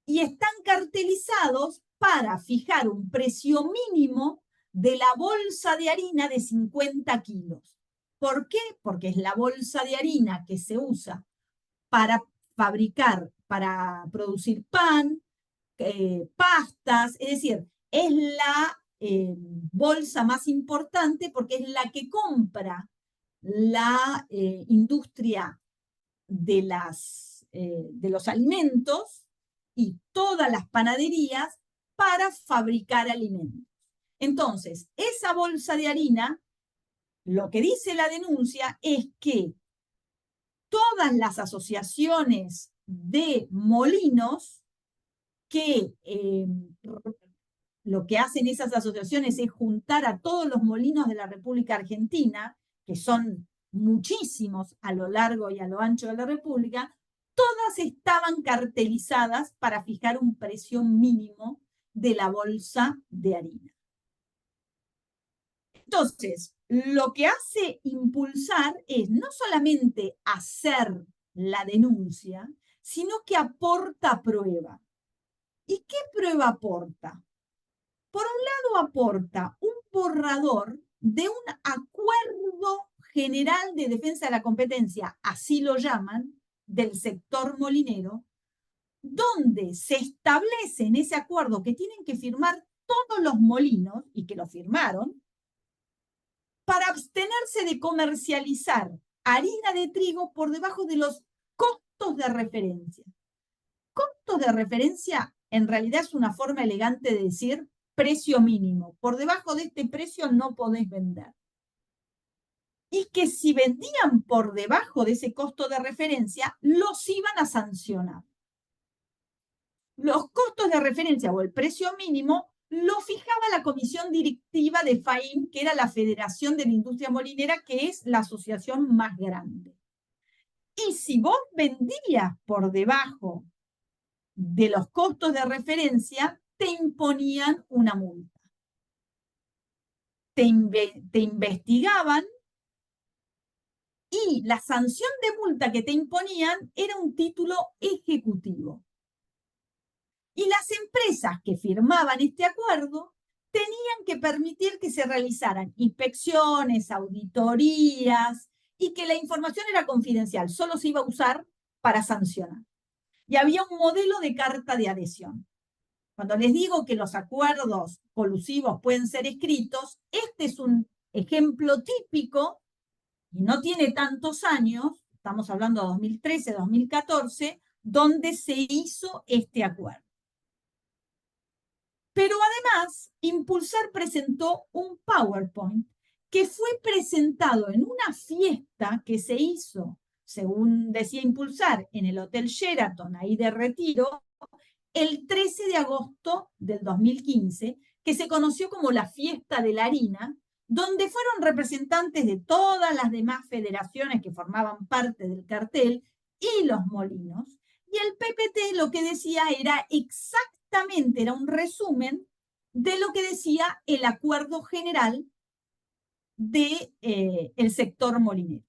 Y están cartelizados para fijar un precio mínimo de la bolsa de harina de 50 kilos. ¿Por qué? Porque es la bolsa de harina que se usa para fabricar, para producir pan, pastas, es decir, es la bolsa más importante porque es la que compra la industria de los alimentos y todas las panaderías para fabricar alimentos. Entonces, esa bolsa de harina, lo que dice la denuncia es que todas las asociaciones de molinos que lo que hacen esas asociaciones es juntar a todos los molinos de la República Argentina, que son muchísimos a lo largo y a lo ancho de la República, todas estaban cartelizadas para fijar un precio mínimo de la bolsa de harina. Entonces, lo que hace Impulsar es no solamente hacer la denuncia, sino que aporta prueba. ¿Y qué prueba aporta? Por un lado, aporta un borrador de un acuerdo general de defensa de la competencia, así lo llaman, del sector molinero, donde se establece en ese acuerdo que tienen que firmar todos los molinos, y que lo firmaron, para abstenerse de comercializar harina de trigo por debajo de los costos de referencia. Costos de referencia en realidad es una forma elegante de decir precio mínimo. Por debajo de este precio no podés vender. Y que si vendían por debajo de ese costo de referencia, los iban a sancionar. Los costos de referencia o el precio mínimo lo fijaba la comisión directiva de FAIM, que era la Federación de la Industria Molinera, que es la asociación más grande. Y si vos vendías por debajo de los costos de referencia, te imponían una multa. Te investigaban y la sanción de multa que te imponían era un título ejecutivo. Y las empresas que firmaban este acuerdo tenían que permitir que se realizaran inspecciones, auditorías, y que la información era confidencial, solo se iba a usar para sancionar. Y había un modelo de carta de adhesión. Cuando les digo que los acuerdos colusivos pueden ser escritos, este es un ejemplo típico, y no tiene tantos años, estamos hablando de 2013, 2014, donde se hizo este acuerdo. Pero además, Impulsar presentó un PowerPoint que fue presentado en una fiesta que se hizo, según decía Impulsar, en el Hotel Sheraton, ahí de Retiro, el 13 de agosto del 2015, que se conoció como la Fiesta de la Harina, donde fueron representantes de todas las demás federaciones que formaban parte del cartel y los molinos. Y el PPT lo que decía era exactamente, era un resumen de lo que decía el acuerdo general del sector molinero.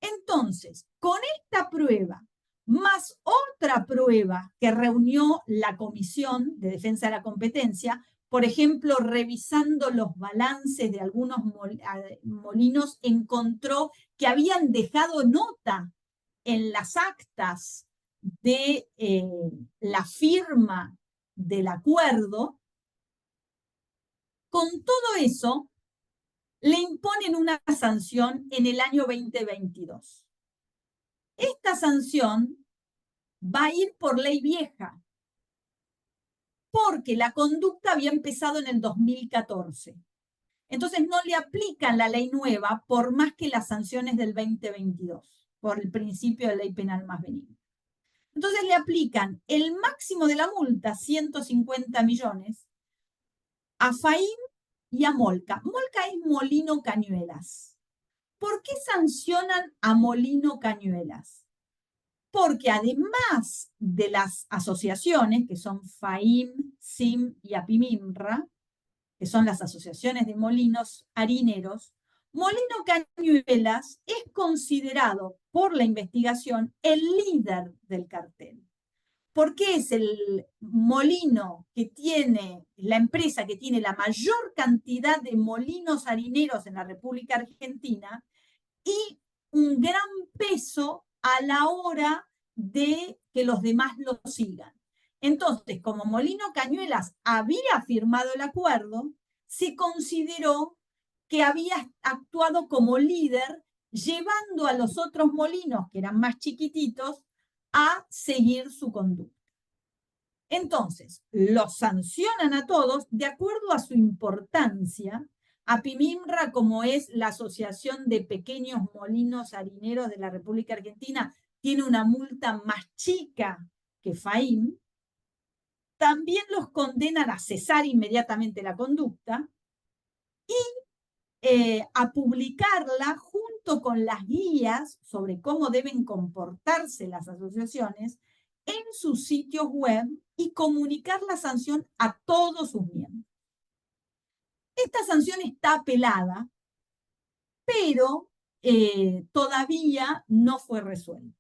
Entonces, con esta prueba, más otra prueba que reunió la Comisión de Defensa de la Competencia, por ejemplo, revisando los balances de algunos molinos, encontró que habían dejado nota en las actas de la firma del acuerdo. Con todo eso, le imponen una sanción en el año 2022. Esta sanción va a ir por ley vieja, porque la conducta había empezado en el 2014. Entonces no le aplican la ley nueva por más que las sanciones del 2022, por el principio de ley penal más benigna. Entonces le aplican el máximo de la multa, 150 millones, a FAIM y a Molca. Molca es Molino Cañuelas. ¿Por qué sancionan a Molino Cañuelas? Porque además de las asociaciones, que son FAIM, SIM y APIMIMRA, que son las asociaciones de molinos harineros, Molino Cañuelas es considerado por la investigación el líder del cartel. Porque es el molino que tiene, la empresa que tiene la mayor cantidad de molinos harineros en la República Argentina y un gran peso a la hora de que los demás lo sigan. Entonces, como Molino Cañuelas había firmado el acuerdo, se consideró que había actuado como líder, llevando a los otros molinos, que eran más chiquititos, a seguir su conducta. Entonces, los sancionan a todos de acuerdo a su importancia. APIMIMRA, como es la Asociación de Pequeños Molinos Harineros de la República Argentina, tiene una multa más chica que FAIM. También los condenan a cesar inmediatamente la conducta y a publicarla junto con las guías sobre cómo deben comportarse las asociaciones en sus sitios web y comunicar la sanción a todos sus miembros. Esta sanción está apelada, pero todavía no fue resuelta.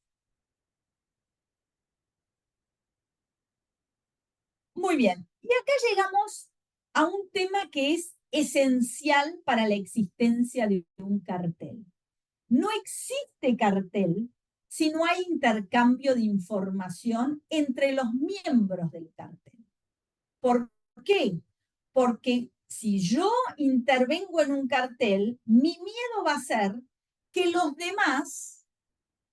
Muy bien, y acá llegamos a un tema que es esencial para la existencia de un cartel. No existe cartel si no hay intercambio de información entre los miembros del cartel. ¿Por qué? Porque si yo intervengo en un cartel, mi miedo va a ser que los demás,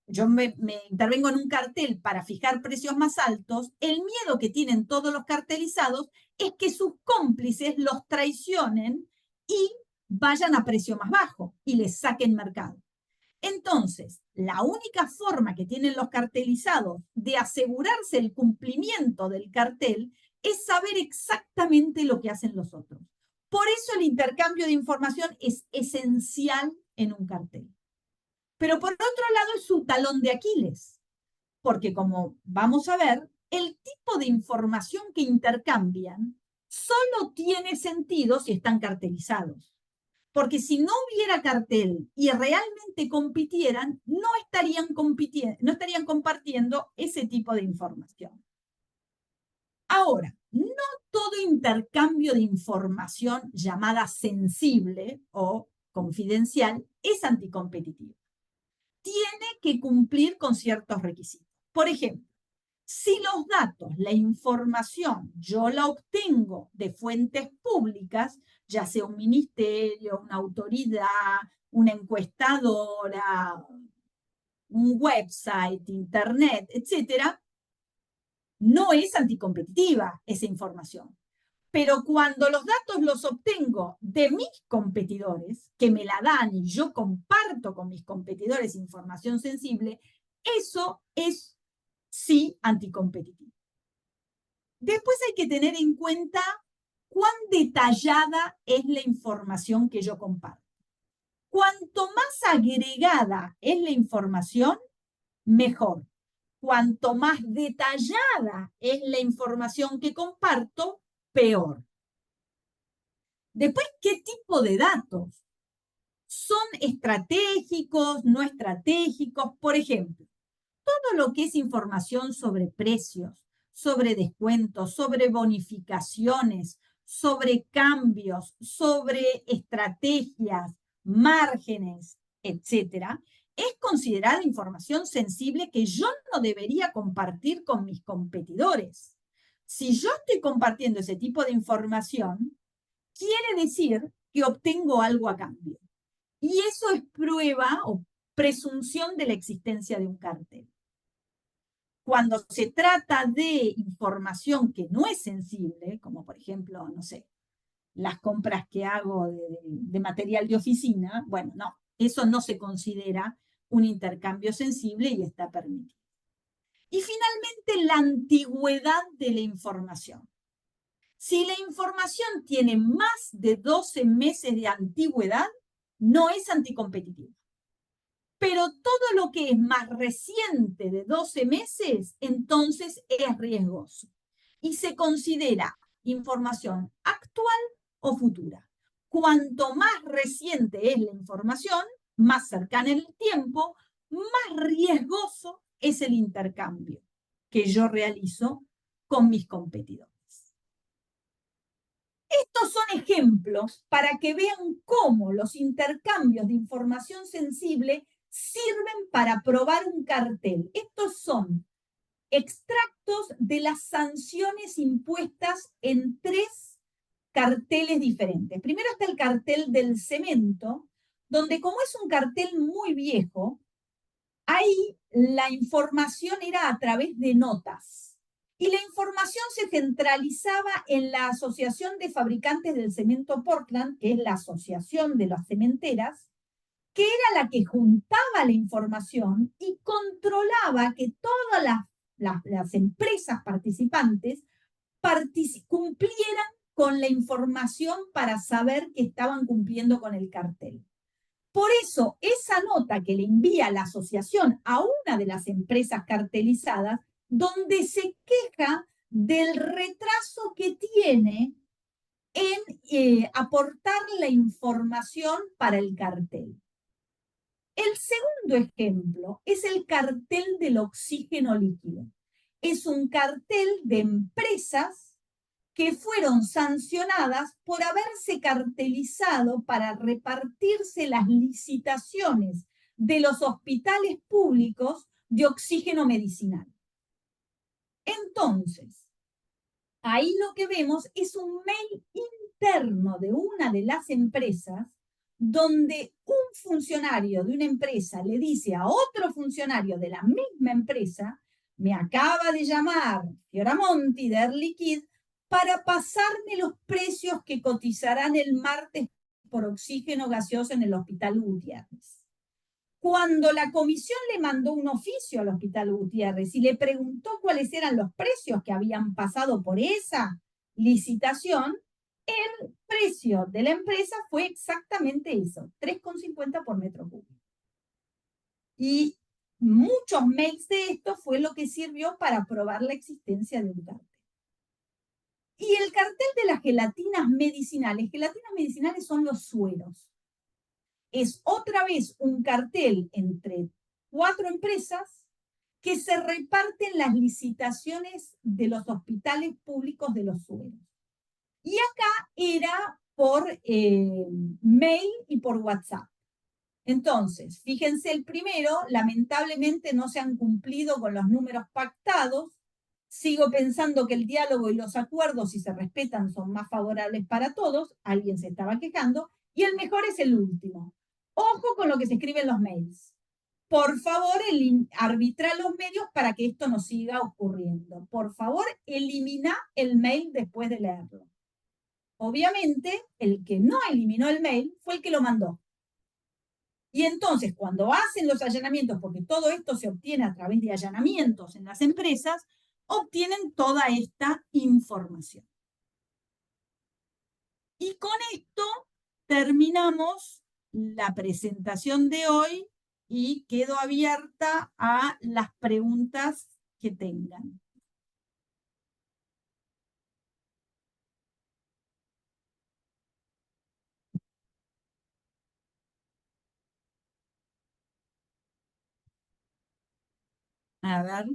yo me intervengo en un cartel para fijar precios más altos, el miedo que tienen todos los cartelizados es que sus cómplices los traicionen y vayan a precio más bajo y les saquen mercado. Entonces, la única forma que tienen los cartelizados de asegurarse el cumplimiento del cartel es saber exactamente lo que hacen los otros. Por eso el intercambio de información es esencial en un cartel. Pero por otro lado es su talón de Aquiles, porque como vamos a ver, el tipo de información que intercambian solo tiene sentido si están cartelizados. Porque si no hubiera cartel y realmente compitieran, no estarían compartiendo ese tipo de información. Ahora, no todo intercambio de información llamada sensible o confidencial es anticompetitivo. Tiene que cumplir con ciertos requisitos. Por ejemplo, si los datos, la información, yo la obtengo de fuentes públicas, ya sea un ministerio, una autoridad, una encuestadora, un website, internet, etcétera, no es anticompetitiva esa información. Pero cuando los datos los obtengo de mis competidores, que me la dan y yo comparto con mis competidores información sensible, eso es sí anticompetitivo. Después hay que tener en cuenta cuán detallada es la información que yo comparto. Cuanto más agregada es la información, mejor. Cuanto más detallada es la información que comparto, peor. Después, ¿qué tipo de datos? ¿Son estratégicos, no estratégicos? Por ejemplo, todo lo que es información sobre precios, sobre descuentos, sobre bonificaciones, sobre cambios, sobre estrategias, márgenes, etcétera, es considerada información sensible que yo no debería compartir con mis competidores. Si yo estoy compartiendo ese tipo de información, quiere decir que obtengo algo a cambio. Y eso es prueba o presunción de la existencia de un cartel. Cuando se trata de información que no es sensible, como por ejemplo, no sé, las compras que hago de material de oficina, bueno, no, eso no se considera un intercambio sensible y está permitido. Y finalmente, la antigüedad de la información. Si la información tiene más de 12 meses de antigüedad, no es anticompetitiva. Pero todo lo que es más reciente de 12 meses, entonces es riesgoso. Y se considera información actual o futura. Cuanto más reciente es la información, más cercana en el tiempo, más riesgoso es el intercambio que yo realizo con mis competidores. Estos son ejemplos para que vean cómo los intercambios de información sensible sirven para probar un cartel. Estos son extractos de las sanciones impuestas en 3 carteles diferentes. Primero está el cartel del cemento, donde como es un cartel muy viejo, ahí la información era a través de notas. Y la información se centralizaba en la Asociación de Fabricantes del Cemento Portland, que es la asociación de las cementeras, que era la que juntaba la información y controlaba que todas las empresas participantes cumplieran con la información para saber que estaban cumpliendo con el cartel. Por eso, esa nota que le envía la asociación a una de las empresas cartelizadas, donde se queja del retraso que tiene en aportar la información para el cartel. El segundo ejemplo es el cartel del oxígeno líquido. Es un cartel de empresas que fueron sancionadas por haberse cartelizado para repartirse las licitaciones de los hospitales públicos de oxígeno medicinal. Entonces, ahí lo que vemos es un mail interno de una de las empresas donde un funcionario de una empresa le dice a otro funcionario de la misma empresa: me acaba de llamar Fioramonti de Air Liquide para pasarme los precios que cotizarán el martes por oxígeno gaseoso en el Hospital Gutiérrez. Cuando la comisión le mandó un oficio al Hospital Gutiérrez y le preguntó cuáles eran los precios que habían pasado por esa licitación, el precio de la empresa fue exactamente eso, 3,50 por metro cúbico. Y muchos mails de esto fue lo que sirvió para probar la existencia de un cartel. Y el cartel de las gelatinas medicinales son los sueros. Es otra vez un cartel entre 4 empresas que se reparten las licitaciones de los hospitales públicos de los sueros. Y acá era por mail y por WhatsApp. Entonces, fíjense, el primero, lamentablemente no se han cumplido con los números pactados. Sigo pensando que el diálogo y los acuerdos, si se respetan, son más favorables para todos. Alguien se estaba quejando. Y el mejor es el último. Ojo con lo que se escribe en los mails. Por favor, arbitra los medios para que esto no siga ocurriendo. Por favor, elimina el mail después de leerlo. Obviamente, el que no eliminó el mail fue el que lo mandó. Y entonces, cuando hacen los allanamientos, porque todo esto se obtiene a través de allanamientos en las empresas, obtienen toda esta información. Y con esto terminamos la presentación de hoy y quedo abierta a las preguntas que tengan. A ver.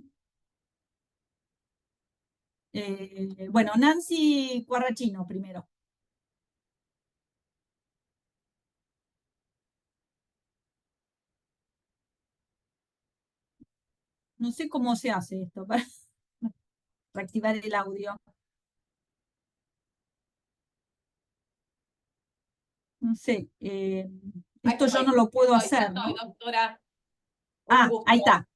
Bueno, Nancy Cuarrachino primero. No sé cómo se hace esto para reactivar el audio. No sé, esto yo no lo puedo hacer, ¿no? Doctora, un gusto. Ahí está.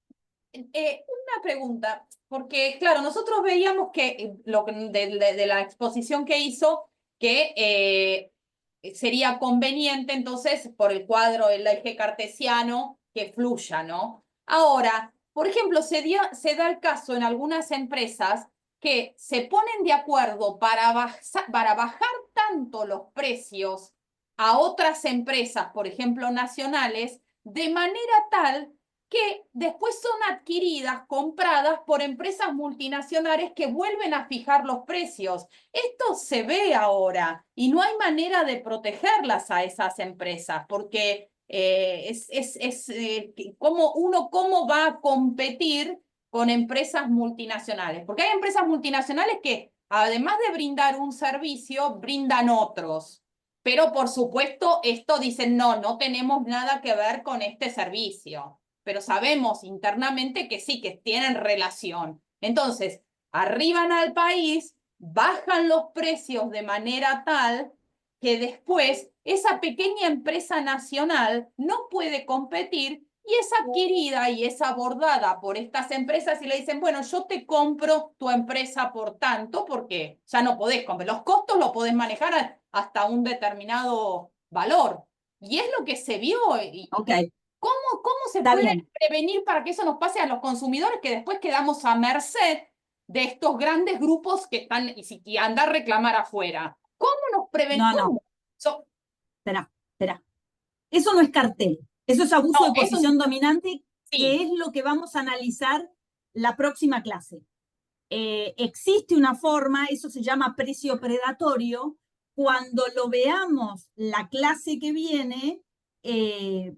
Una pregunta, porque claro, nosotros veíamos que de la exposición que hizo, que sería conveniente entonces por el cuadro, el eje cartesiano, que fluya, ¿no? Ahora, por ejemplo, se da el caso en algunas empresas que se ponen de acuerdo para bajar tanto los precios a otras empresas, por ejemplo, nacionales, de manera tal que después son adquiridas, compradas por empresas multinacionales que vuelven a fijar los precios. Esto se ve ahora y no hay manera de protegerlas a esas empresas porque ¿cómo va a competir con empresas multinacionales? Porque hay empresas multinacionales que además de brindar un servicio, brindan otros. Pero por supuesto, esto dicen, no tenemos nada que ver con este servicio. Pero sabemos internamente que sí, que tienen relación. Entonces, arriban al país, bajan los precios de manera tal que después esa pequeña empresa nacional no puede competir y es adquirida y es abordada por estas empresas y le dicen, bueno, yo te compro tu empresa por tanto, porque ya no podés comprar. Los costos los podés manejar hasta un determinado valor. Y es lo que se vio. Okay. ¿Cómo se puede prevenir para que eso nos pase a los consumidores que después quedamos a merced de estos grandes grupos que están y andar a reclamar afuera? ¿Cómo nos prevenimos? No. Espera. Eso no es cartel. Eso es abuso de posición dominante, sí, que es lo que vamos a analizar la próxima clase. Existe una forma, eso se llama precio predatorio. Cuando lo veamos la clase que viene,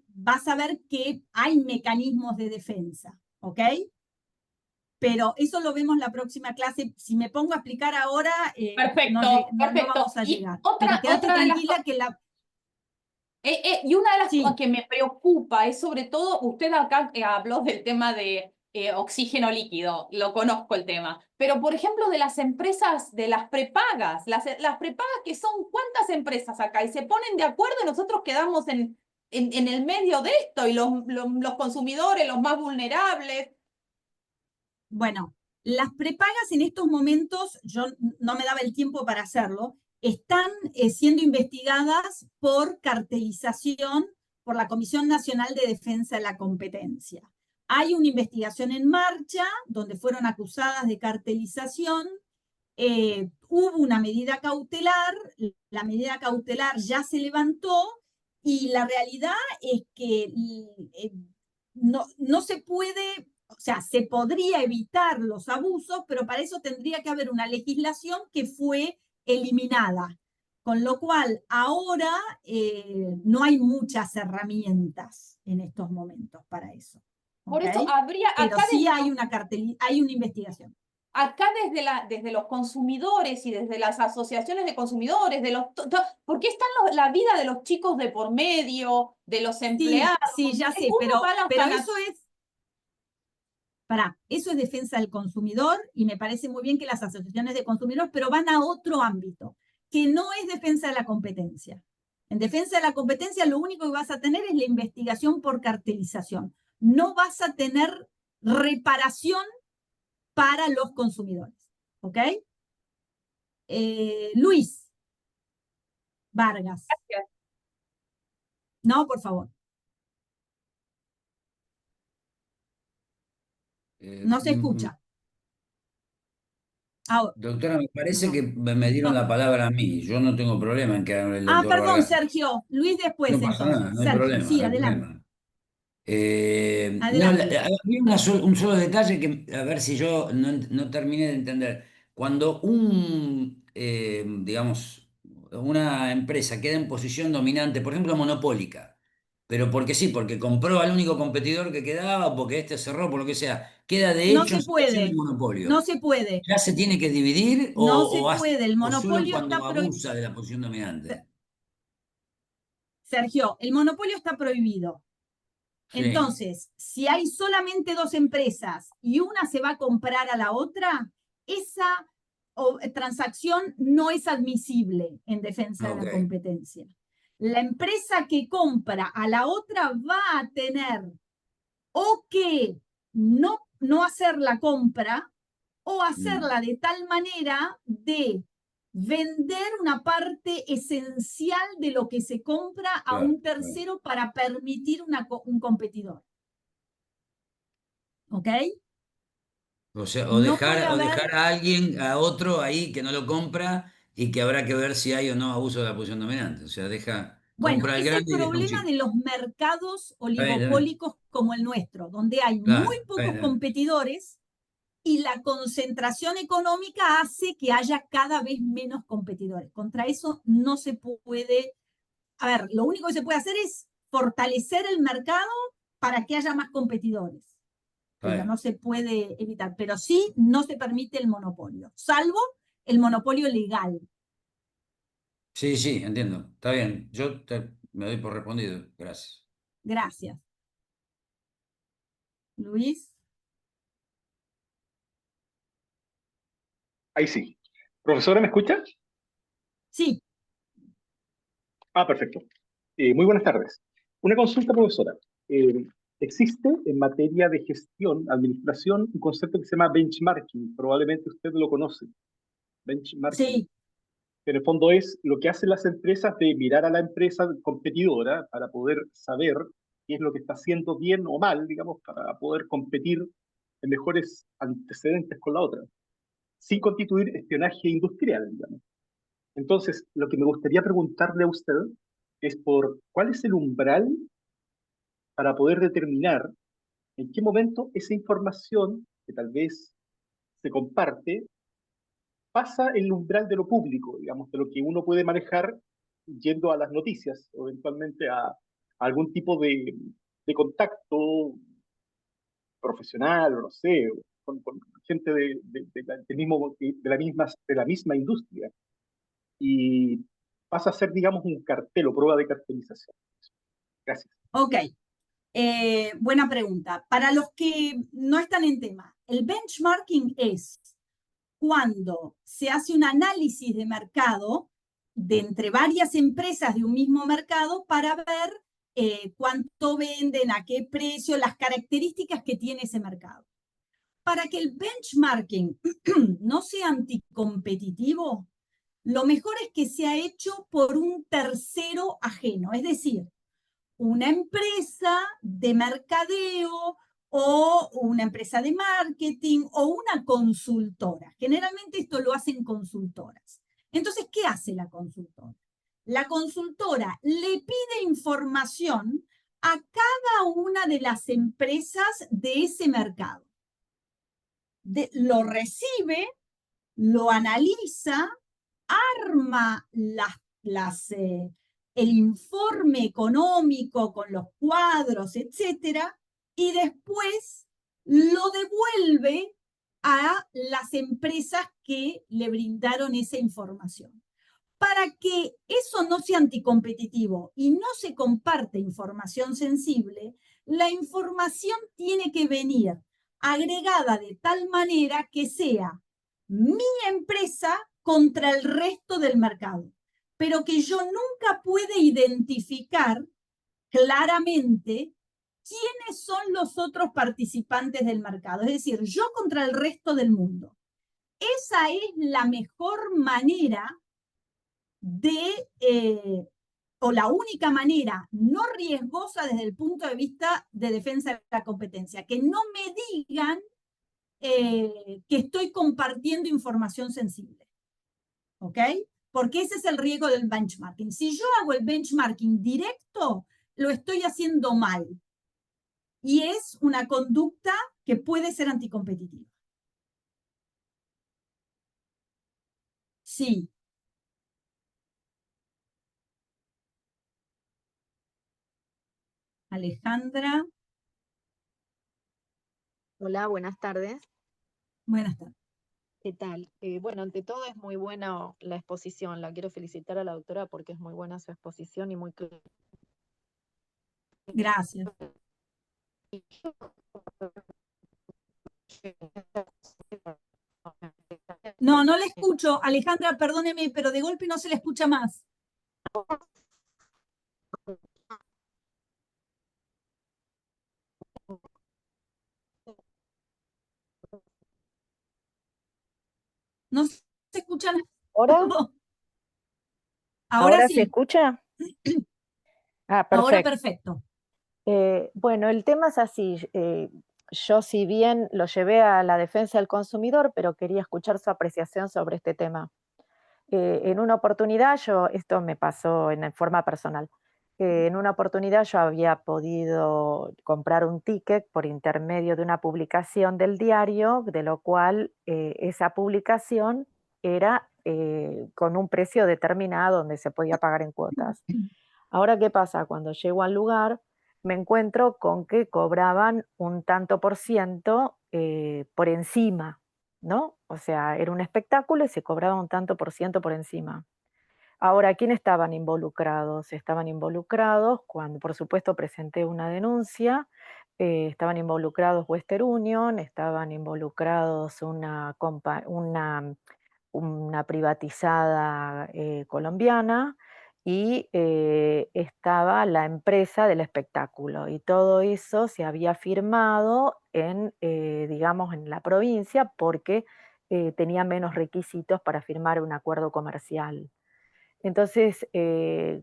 vas a ver que hay mecanismos de defensa, ¿ok? Pero eso lo vemos la próxima clase. Si me pongo a explicar ahora, perfecto. No vamos a llegar. Pero quédate tranquila que la... Y una de las cosas Sí, que me preocupa es sobre todo, usted acá habló del tema de oxígeno líquido, lo conozco el tema, pero por ejemplo de las empresas, de las prepagas, las prepagas que son cuántas empresas acá y se ponen de acuerdo y nosotros quedamos en el medio de esto y los consumidores, los más vulnerables. bueno, las prepagas en estos momentos, yo no me daba el tiempo para hacerlo, están siendo investigadas por cartelización por la Comisión Nacional de Defensa de la Competencia. Hay una investigación en marcha donde fueron acusadas de cartelización. Hubo una medida cautelar, la medida cautelar ya se levantó y la realidad es que no se puede, o sea, se podría evitar los abusos, pero para eso tendría que haber una legislación que fue eliminada. Con lo cual, ahora no hay muchas herramientas en estos momentos para eso. Por ¿Ok? eso habría, Pero sí hay una investigación. acá desde los consumidores y desde las asociaciones de consumidores, ¿por qué están la vida de los chicos de por medio, de los Sí, empleados? sí, ya sé, Uno va a la pero eso es defensa del consumidor y me parece muy bien que las asociaciones de consumidores, pero van a otro ámbito, que no es defensa de la competencia. En defensa de la competencia lo único que vas a tener es la investigación por cartelización. No vas a tener reparación para los consumidores. ¿Ok? Luis Vargas. No, por favor. Eh, No se mm, escucha. Ahora, Doctora, me parece que no. me dieron la palabra a mí. Yo no tengo problema en que hable el Ah, doctor perdón, Vargas. Sergio. Luis No después, pasa entonces. nada, no hay Sergio, problema, sí, no hay adelante. problema. No, Adelante. había un solo detalle que, a ver si yo no terminé de entender. Cuando digamos, una empresa queda en posición dominante, por ejemplo, monopólica, pero porque sí, porque compró al único competidor que quedaba, o porque este cerró, por lo que sea, queda de No hecho se en situación de puede. No monopolio. se puede. ¿Ya se tiene que dividir No se puede. El o solo monopolio está cuando prohibido. abusa de la posición dominante? Sergio, el monopolio está prohibido. Sí, Entonces, si hay solamente dos empresas y una se va a comprar a la otra, esa transacción no es admisible en defensa de la ok, competencia. La empresa que compra a la otra va a tener o que no hacer la compra o mm, hacerla de tal manera de vender una parte esencial de lo que se compra a claro, un claro. tercero para permitir un competidor. ¿Ok? O sea, No puede o haber, dejar a alguien, a otro ahí que no lo compra y que habrá que ver si hay o no abuso de la posición dominante. O sea, bueno, compra al es el grande y deja a un problema chico. de los mercados Está bien, oligopólicos como el nuestro, donde hay muy claro, pocos competidores y la concentración económica hace que haya cada vez menos competidores. Contra eso no se puede, a ver, lo único que se puede hacer es fortalecer el mercado para que haya más competidores, está pero no bien. se puede evitar, pero sí no se permite el monopolio, salvo el monopolio legal. Sí, sí, entiendo. Está bien. Me doy por respondido. Gracias. Gracias. Luis. Ahí sí. Profesora, ¿me escucha? Sí, Ah, perfecto. Muy buenas tardes. Una consulta, profesora. Existe en materia de gestión, administración, un concepto que se llama benchmarking. Probablemente usted lo conoce. Benchmarking. sí, En el fondo es lo que hacen las empresas de mirar a la empresa competidora para poder saber qué es lo que está haciendo bien o mal, digamos, para poder competir en mejores antecedentes con la otra, sin constituir espionaje industrial, digamos. Entonces, lo que me gustaría preguntarle a usted es por cuál es el umbral para poder determinar en qué momento esa información que tal vez se comparte pasa el umbral de lo público, digamos, de lo que uno puede manejar yendo a las noticias o eventualmente a algún tipo de contacto profesional o no sé, con gente de la misma industria y pasa a ser, digamos, un cartel o prueba de cartelización. Gracias. Ok. Buena pregunta. Para los que no están en tema, el benchmarking es cuando se hace un análisis de mercado de entre varias empresas de un mismo mercado para ver cuánto venden, a qué precio, las características que tiene ese mercado. Para que el benchmarking no sea anticompetitivo, lo mejor es que sea hecho por un tercero ajeno, es decir, una empresa de mercadeo o una empresa de marketing o una consultora. Generalmente esto lo hacen consultoras. Entonces, ¿qué hace la consultora? La consultora le pide información a cada una de las empresas de ese mercado. Lo recibe, lo analiza, arma el informe económico con los cuadros, etcétera, y después lo devuelve a las empresas que le brindaron esa información. Para que eso no sea anticompetitivo y no se comparte información sensible, la información tiene que venir agregada de tal manera que sea mi empresa contra el resto del mercado, pero que yo nunca pueda identificar claramente quiénes son los otros participantes del mercado, es decir, yo contra el resto del mundo. Esa es la mejor manera o la única manera no riesgosa desde el punto de vista de defensa de la competencia, que no me digan que estoy compartiendo información sensible. ¿Ok? Porque ese es el riesgo del benchmarking. Si yo hago el benchmarking directo, lo estoy haciendo mal. Y es una conducta que puede ser anticompetitiva. Sí. Alejandra. Hola, buenas tardes. Buenas tardes. ¿Qué tal? Bueno, ante todo es muy buena la exposición. La quiero felicitar a la doctora porque es muy buena su exposición y muy clara. Gracias. No, no le escucho. Alejandra, perdóneme, pero de golpe no se le escucha más. No se escucha nada. ¿Ahora? Ahora ¿Se sí. escucha? Ah, Ahora perfecto. perfecto. Bueno, el tema es así. Yo si bien lo llevé a la defensa del consumidor, pero quería escuchar su apreciación sobre este tema. En una oportunidad, esto me pasó en forma personal. En una oportunidad yo había podido comprar un ticket por intermedio de una publicación del diario, de lo cual esa publicación era con un precio determinado donde se podía pagar en cuotas. Ahora, ¿qué pasa? Cuando llego al lugar, me encuentro con que cobraban un tanto por ciento por encima, ¿no? O sea, era un espectáculo y se cobraba un tanto por ciento por encima. Ahora, ¿quién estaban involucrados? Estaban involucrados cuando, por supuesto, presenté una denuncia, estaban involucrados Western Union, estaban involucrados una privatizada colombiana y estaba la empresa del espectáculo. Y todo eso se había firmado digamos, en la provincia porque tenía menos requisitos para firmar un acuerdo comercial. Entonces,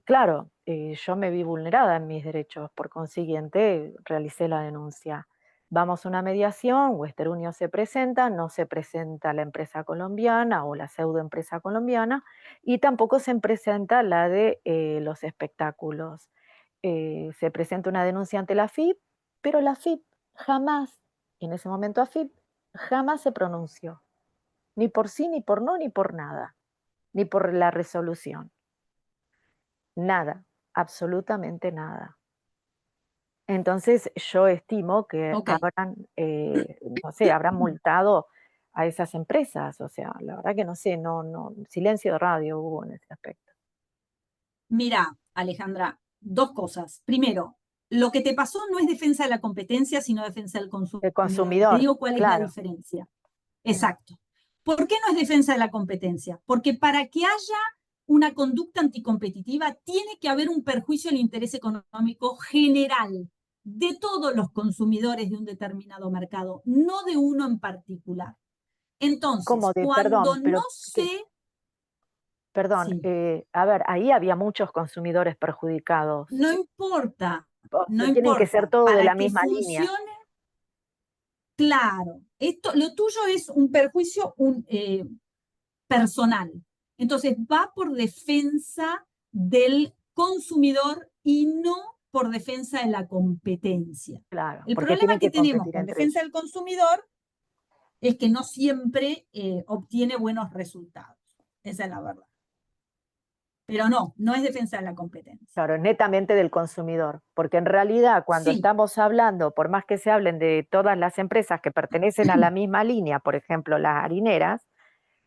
claro, yo me vi vulnerada en mis derechos, por consiguiente, realicé la denuncia. Vamos a una mediación, Western Union se presenta, no se presenta la empresa colombiana o la pseudoempresa colombiana, y tampoco se presenta la de los espectáculos. Se presenta una denuncia ante la AFIP, pero la AFIP jamás, en ese momento AFIP, jamás se pronunció, ni por sí, ni por no, ni por nada, ni por la resolución. Nada, absolutamente nada. Entonces yo estimo que Ok. habrán, no sé, habrán multado a esas empresas. O sea, la verdad que no sé, silencio de radio hubo en ese aspecto. Mira, Alejandra, dos cosas. Primero, lo que te pasó no es defensa de la competencia, sino defensa del consumidor. El consumidor, Te digo cuál es la claro. diferencia. Exacto. ¿Por qué no es defensa de la competencia? Porque para que haya una conducta anticompetitiva tiene que haber un perjuicio al interés económico general de todos los consumidores de un determinado mercado, no de uno en particular. Entonces, ¿Cómo de, cuando perdón, pero no sé... perdón, Sí, a ver, ahí había muchos consumidores perjudicados. no importa, O no sea, tienen que ser importa. todos de Para la que misma línea. funcione, claro, lo tuyo es un perjuicio personal. Entonces va por defensa del consumidor y no por defensa de la competencia. Claro, El porque problema tienen que que tenemos competir con entre ellos. defensa del consumidor es que no siempre obtiene buenos resultados. Esa es la verdad. Pero no es defensa de la competencia. Claro, es netamente del consumidor, porque en realidad cuando Sí, estamos hablando, por más que se hablen de todas las empresas que pertenecen a la misma línea, por ejemplo las harineras,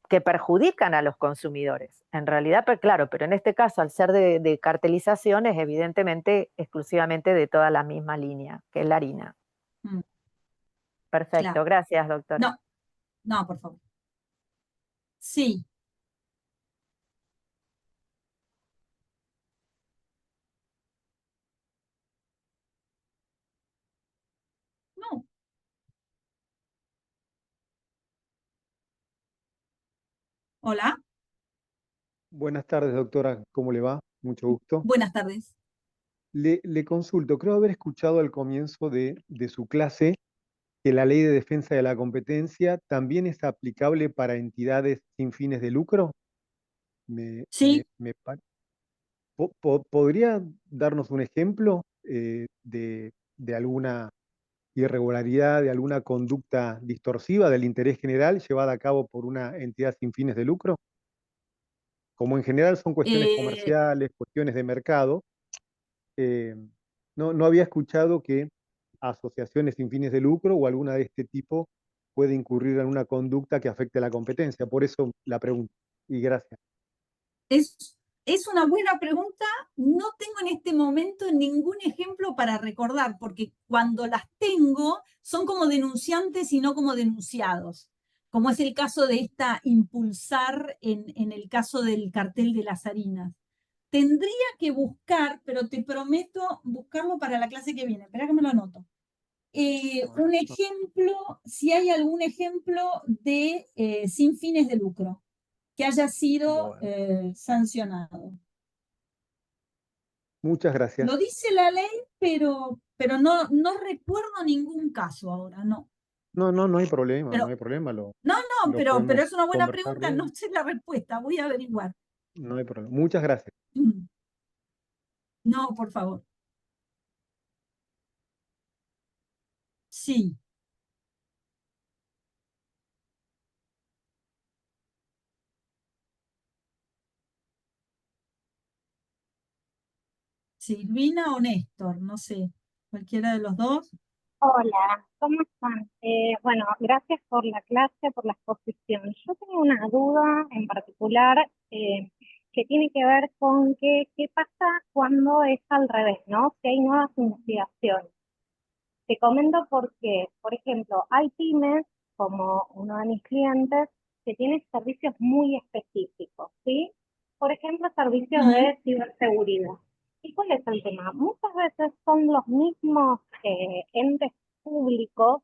que perjudican a los consumidores. En realidad, pues, claro, pero en este caso, al ser de cartelización, es evidentemente exclusivamente de toda la misma línea, que es la harina. mm, Perfecto, claro. gracias, doctora. No, por favor. Sí, no. Hola, Buenas tardes, doctora. ¿Cómo le va? Mucho gusto. buenas tardes. Le consulto, creo haber escuchado al comienzo de su clase que la Ley de Defensa de la Competencia también es aplicable para entidades sin fines de lucro. Me, me- Sí, me pa- ¿Podría darnos un ejemplo de alguna irregularidad, de alguna conducta distorsiva del interés general llevada a cabo por una entidad sin fines de lucro? Como en general son cuestiones eh, comerciales, cuestiones de mercado. eh, no había escuchado que asociaciones sin fines de lucro o alguna de este tipo puede incurrir en una conducta que afecte a la competencia. Por eso la pregunta. Y gracias. es una buena pregunta. No tengo en este momento ningún ejemplo para recordar, porque cuando las tengo son como denunciantes y no como denunciados, como es el caso de esta Impulsar en el caso del cartel de las harinas. Tendría que buscar, pero te prometo buscarlo para la clase que viene. Espera que me lo anoto. Un ejemplo, si hay algún ejemplo de sin fines de lucro que haya sido Bueno, sancionado. muchas gracias. Lo dice la ley, pero no recuerdo ningún caso ahora, no. No hay problema, no Pero, hay problema. no, Lo pero podemos es una buena conversar pregunta, no luego. sé la respuesta, voy a averiguar. No hay problema. Muchas gracias. No, por favor. Sí, Silvina o Néstor, no sé, cualquiera de los dos. Hola, ¿cómo están? Bueno, gracias por la clase, por la exposición. Yo tengo una duda en particular que tiene que ver con qué pasa cuando es al revés, ¿no? Si hay nuevas investigaciones. Te comento porque, por ejemplo, hay pymes, como uno de mis clientes, que tienen servicios muy específicos, ¿sí? Por ejemplo, servicios de ciberseguridad. ¿Y cuál es el tema? Muchas veces son los mismos entes públicos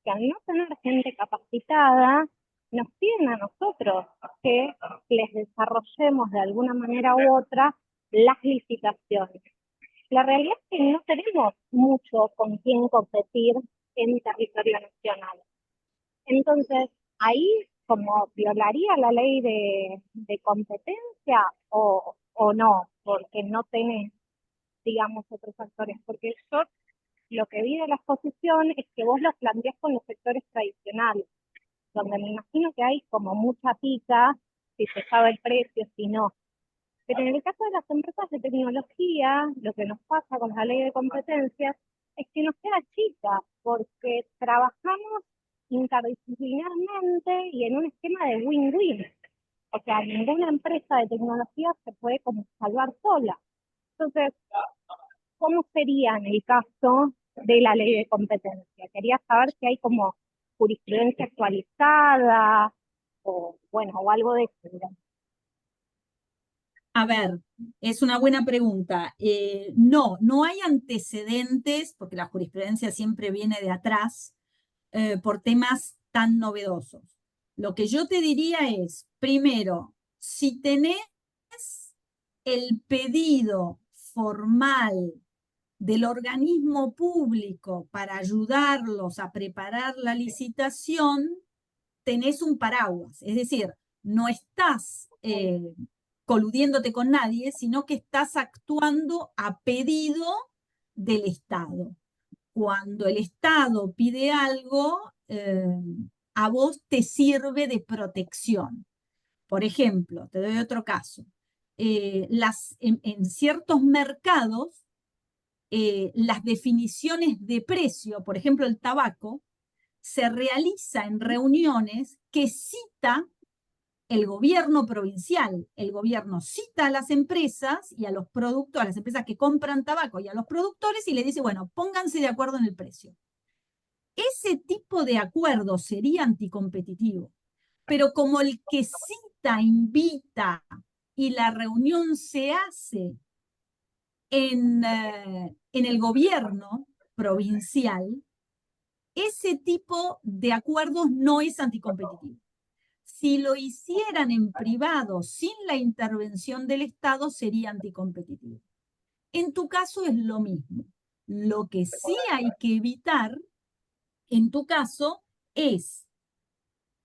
que al no tener gente capacitada, nos piden a nosotros que les desarrollemos de alguna manera u otra las licitaciones. La realidad es que no tenemos mucho con quién competir en territorio nacional. Entonces, ahí como violaría la ley de competencia o no, porque no tenés, digamos, otros actores. Porque yo lo que vi de la exposición es que vos los planteás con los sectores tradicionales, donde me imagino que hay como mucha pica, si se sabe el precio, si no. Pero en el caso de las empresas de tecnología, lo que nos pasa con la ley de competencias es que nos queda chica, porque trabajamos interdisciplinarmente y en un esquema de win-win. O sea, ninguna empresa de tecnología se puede como salvar sola. Entonces, ¿cómo sería en el caso de la ley de competencia? Quería saber si hay como jurisprudencia actualizada o, bueno, o algo de eso, digamos. A ver, es una buena pregunta. No, no hay antecedentes, porque la jurisprudencia siempre viene de atrás, por temas tan novedosos. Lo que yo te diría es, primero, si tenés el pedido formal del organismo público para ayudarlos a preparar la licitación, tenés un paraguas. Es decir, no estás coludiéndote con nadie, sino que estás actuando a pedido del Estado. Cuando el Estado pide algo, a vos te sirve de protección. Por ejemplo, te doy otro caso. En ciertos mercados, las definiciones de precio, por ejemplo el tabaco, se realiza en reuniones que cita el gobierno provincial. El gobierno cita a las empresas y a los productores, a las empresas que compran tabaco y a los productores y le dice, bueno, pónganse de acuerdo en el precio. Ese tipo de acuerdo sería anticompetitivo, pero como el que cita, invita y la reunión se hace en el gobierno provincial, ese tipo de acuerdos no es anticompetitivo. Si lo hicieran en privado sin la intervención del Estado, sería anticompetitivo. En tu caso es lo mismo. Lo que sí hay que evitar, en tu caso, es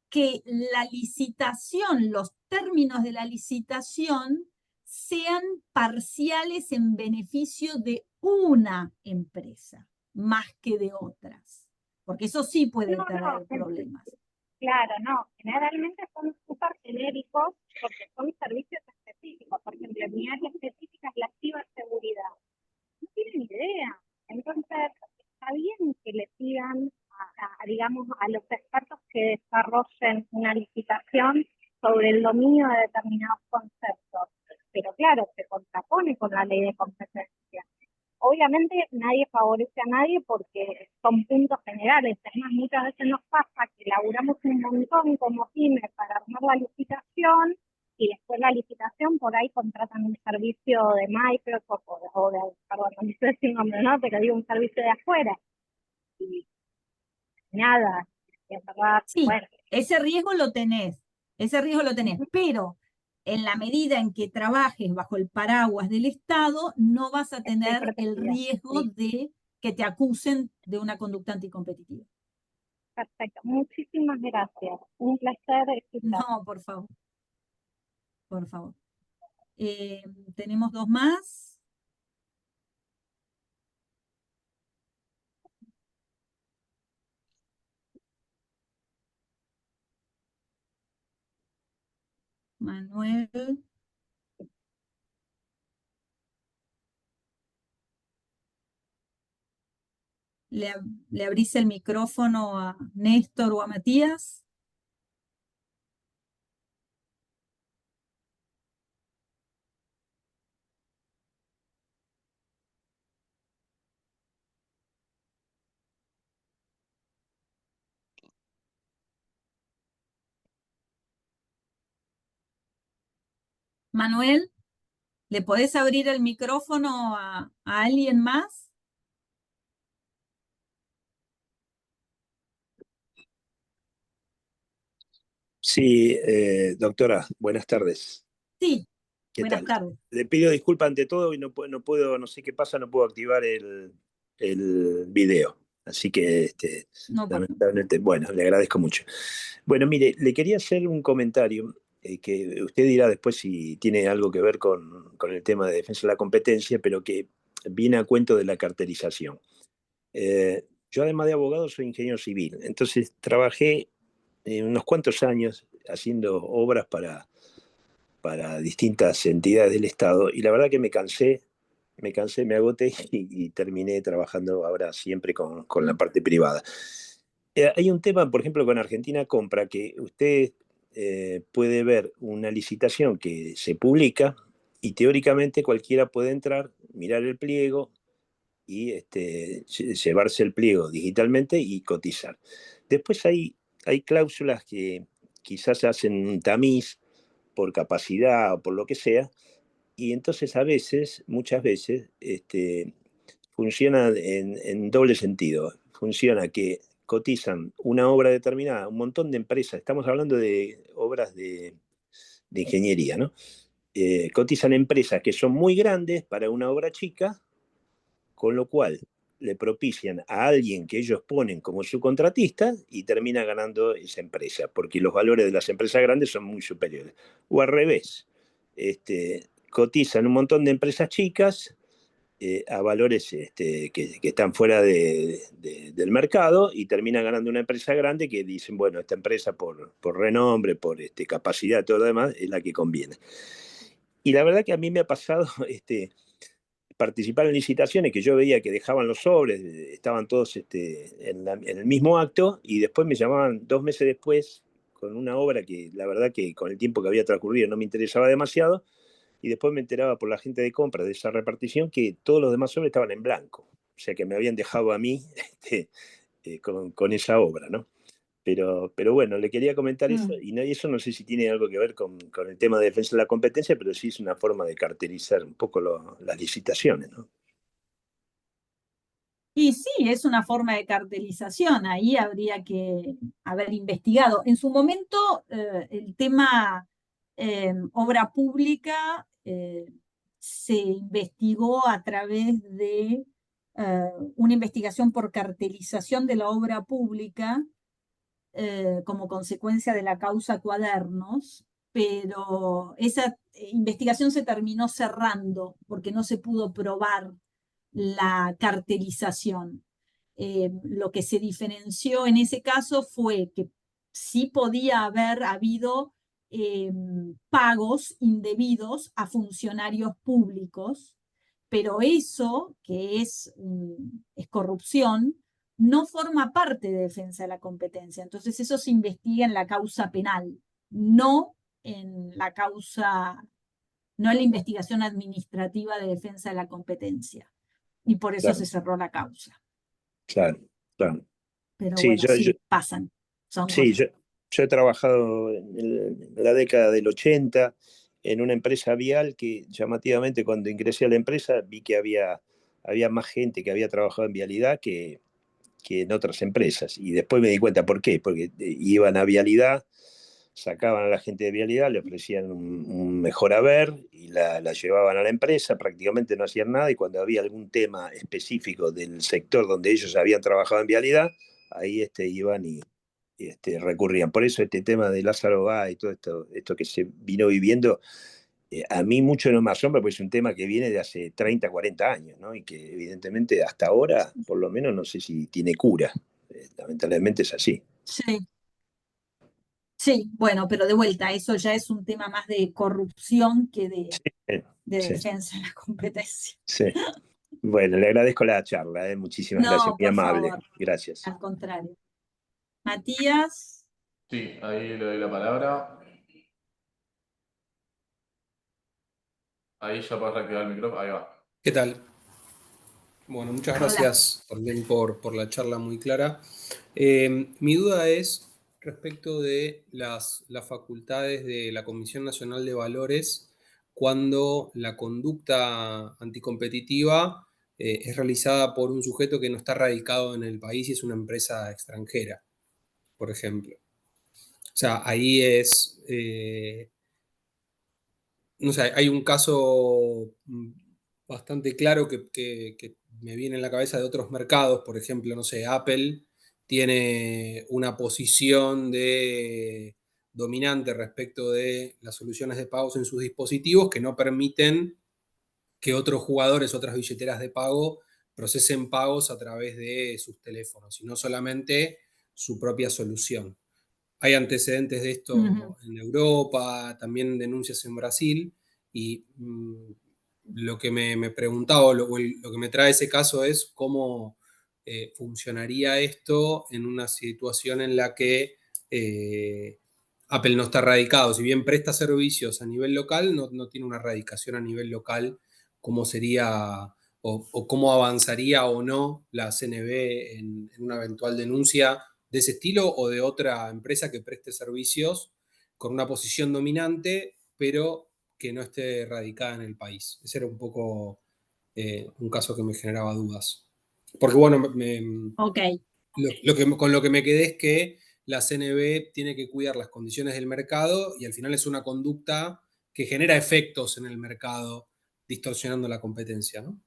que la licitación, los términos de la licitación, sean parciales en beneficio de una empresa, más que de otras. Porque eso sí puede traer problemas. Claro, no, generalmente son súper genéricos porque son servicios específicos. Por ejemplo, mi área específica es la ciberseguridad. No tienen idea. Entonces, está bien que le pidan, digamos, a los expertos que desarrollen una licitación sobre el dominio de determinados conceptos. Pero claro, se contrapone con la ley de competencia. Obviamente nadie favorece a nadie porque son puntos generales. Además, muchas veces nos pasa que laburamos un montón como pymes para armar la licitación y después la licitación por ahí contratan un servicio de Microsoft o de, perdón, no sé si nombre, no, pero digo un servicio de afuera. Y nada, en verdad, Sí, bueno. ese riesgo lo tenés, pero en la medida en que trabajes bajo el paraguas del Estado, no vas a tener el riesgo de que te acusen de una conducta anticompetitiva. Perfecto, muchísimas gracias. Un placer escuchar. No, por favor. Por favor. Tenemos dos más. Manuel. ¿Le abrís el micrófono a Néstor o a Matías? Manuel, ¿le podés abrir el micrófono a alguien más? Sí, doctora, buenas tardes. Sí, ¿Qué buenas tal? tardes. Le pido disculpas ante todo y no puedo, no sé qué pasa, no puedo activar el video. Así que, No, lamentablemente, bueno, le agradezco mucho. Bueno, mire, le quería hacer un comentario que usted dirá después si tiene algo que ver con el tema de defensa de la competencia, pero que viene a cuento de la carterización. Yo, además de abogado, soy ingeniero civil. Entonces, trabajé unos cuantos años haciendo obras para distintas entidades del Estado y la verdad que me agoté y terminé trabajando ahora siempre con la parte privada. Hay un tema, por ejemplo, con Argentina Compra, que usted puede ver una licitación que se publica y teóricamente cualquiera puede entrar, mirar el pliego, y llevarse el pliego digitalmente y cotizar. Después hay cláusulas que quizás hacen un tamiz por capacidad o por lo que sea, y entonces muchas veces, funciona en doble sentido. Funciona que cotizan una obra determinada, un montón de empresas, estamos hablando de obras de ingeniería, ¿no? Cotizan empresas que son muy grandes para una obra chica, con lo cual le propician a alguien que ellos ponen como subcontratista y termina ganando esa empresa, porque los valores de las empresas grandes son muy superiores. O al revés, cotizan un montón de empresas chicas a valores que están fuera del mercado y termina ganando una empresa grande que dicen, bueno, esta empresa por renombre, por capacidad, todo lo demás, es la que conviene. Y la verdad que a mí me ha pasado participar en licitaciones que yo veía que dejaban los sobres, estaban todos en el mismo acto, y después me llamaban 2 meses después con una obra que la verdad que con el tiempo que había transcurrido no me interesaba demasiado, y después me enteraba por la gente de compra de esa repartición que todos los demás sobres estaban en blanco, o sea que me habían dejado a mí con esa obra, ¿no? Pero bueno, le quería comentar eso, y eso no sé si tiene algo que ver con el tema de defensa de la competencia, pero sí es una forma de cartelizar un poco las licitaciones, ¿no? Y sí, es una forma de cartelización, ahí habría que haber investigado. En su momento, el tema obra pública se investigó a través de una investigación por cartelización de la obra pública como consecuencia de la causa Cuadernos, pero esa investigación se terminó cerrando porque no se pudo probar la cartelización. Lo que se diferenció en ese caso fue que sí podía haber habido pagos indebidos a funcionarios públicos, pero eso, que es corrupción, no forma parte de defensa de la competencia. Entonces eso se investiga en la causa penal, no en la causa, no en la investigación administrativa de defensa de la competencia. Y por eso Claro, se cerró la causa. claro, claro. Pero Sí, bueno, sí, pasan, son sí, cosas. yo he trabajado en la década del 80 en una empresa vial que llamativamente cuando ingresé a la empresa vi que había más gente que había trabajado en vialidad que en otras empresas. Y después me di cuenta por qué, porque iban a vialidad, sacaban a la gente de vialidad, le ofrecían un mejor haber y la llevaban a la empresa, prácticamente no hacían nada, y cuando había algún tema específico del sector donde ellos habían trabajado en vialidad, ahí iban y recurrían. Por eso este tema de Lázaro Báez y todo esto que se vino viviendo, a mí mucho no me asombra, porque es un tema que viene de hace 30, 40 años, ¿no? Y que evidentemente hasta ahora, por lo menos, no sé si tiene cura. Lamentablemente es así. Sí, sí, bueno, pero de vuelta, eso ya es un tema más de corrupción que de Sí, defensa de la competencia. sí. Bueno, le agradezco la charla, muchísimas gracias, No, muy por amable. favor, Gracias. al contrario. Matías, Sí, ahí le doy la palabra. Ahí ya puedes reactivar el micrófono. Ahí va. ¿Qué tal? Bueno, muchas hola. gracias también por la charla muy clara. Mi duda es respecto de las facultades de la Comisión Nacional de Valores cuando la conducta anticompetitiva es realizada por un sujeto que no está radicado en el país y es una empresa extranjera, por ejemplo. O sea, ahí es, no sé, hay un caso bastante claro que me viene en la cabeza de otros mercados, por ejemplo, no sé, Apple tiene una posición dominante respecto de las soluciones de pagos en sus dispositivos que no permiten que otros jugadores, otras billeteras de pago, procesen pagos a través de sus teléfonos, sino solamente su propia solución. Hay antecedentes de esto en Europa, también denuncias en Brasil, y lo que me preguntaba, o lo que me trae ese caso es cómo funcionaría esto en una situación en la que Apple no está radicado. Si bien presta servicios a nivel local, no tiene una radicación a nivel local, como sería o cómo avanzaría o no la CNB en una eventual denuncia de ese estilo o de otra empresa que preste servicios con una posición dominante, pero que no esté radicada en el país. Ese era un poco un caso que me generaba dudas. Porque bueno, Ok, con lo que me quedé es que la CNB tiene que cuidar las condiciones del mercado y al final es una conducta que genera efectos en el mercado, distorsionando la competencia, ¿no?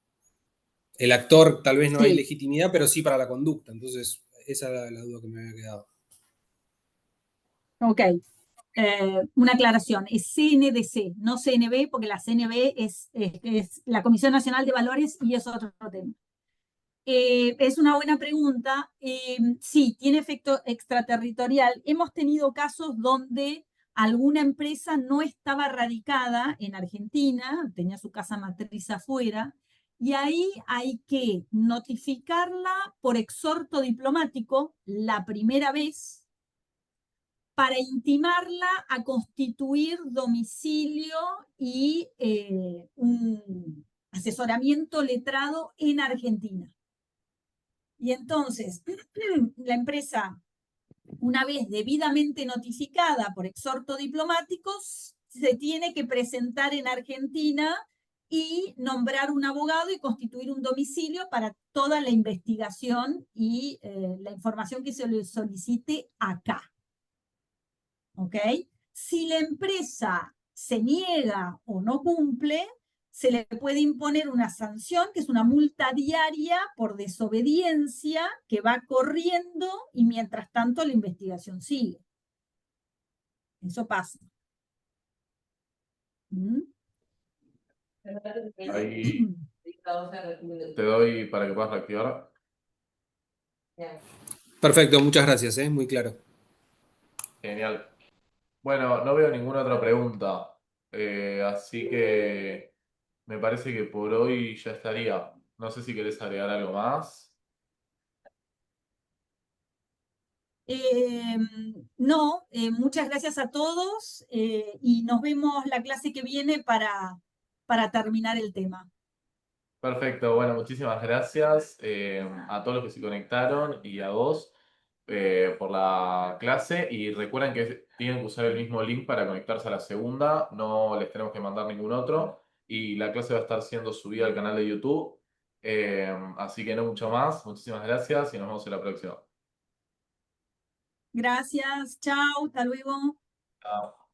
El actor tal vez no hay sí, legitimidad, pero sí para la conducta. Entonces, esa era la duda que me había quedado. ok. Una aclaración, es CNDC, no CNB, porque la CNB es la Comisión Nacional de Valores y es otro tema. Es una buena pregunta. Sí, tiene efecto extraterritorial. Hemos tenido casos donde alguna empresa no estaba radicada en Argentina, tenía su casa matriz afuera, y ahí hay que notificarla por exhorto diplomático la primera vez para intimarla a constituir domicilio y un asesoramiento letrado en Argentina. Y entonces, la empresa, una vez debidamente notificada por exhorto diplomático, se tiene que presentar en Argentina y nombrar un abogado y constituir un domicilio para toda la investigación y la información que se le solicite acá. ¿Ok? Si la empresa se niega o no cumple, se le puede imponer una sanción, que es una multa diaria por desobediencia, que va corriendo y mientras tanto la investigación sigue. Eso pasa. ¿Mm? Ahí te doy para que puedas reactivar. Perfecto, muchas gracias, muy claro. Genial. Bueno, no veo ninguna otra pregunta. Así que me parece que por hoy ya estaría. No sé si querés agregar algo más. No, muchas gracias a todos y nos vemos la clase que viene para terminar el tema. Perfecto, bueno, muchísimas gracias a todos los que se conectaron y a vos por la clase. Y recuerden que tienen que usar el mismo link para conectarse a la segunda, no les tenemos que mandar ningún otro. Y la clase va a estar siendo subida al canal de YouTube. Así que no mucho más, muchísimas gracias y nos vemos en la próxima. Gracias, chao, hasta luego. Chao.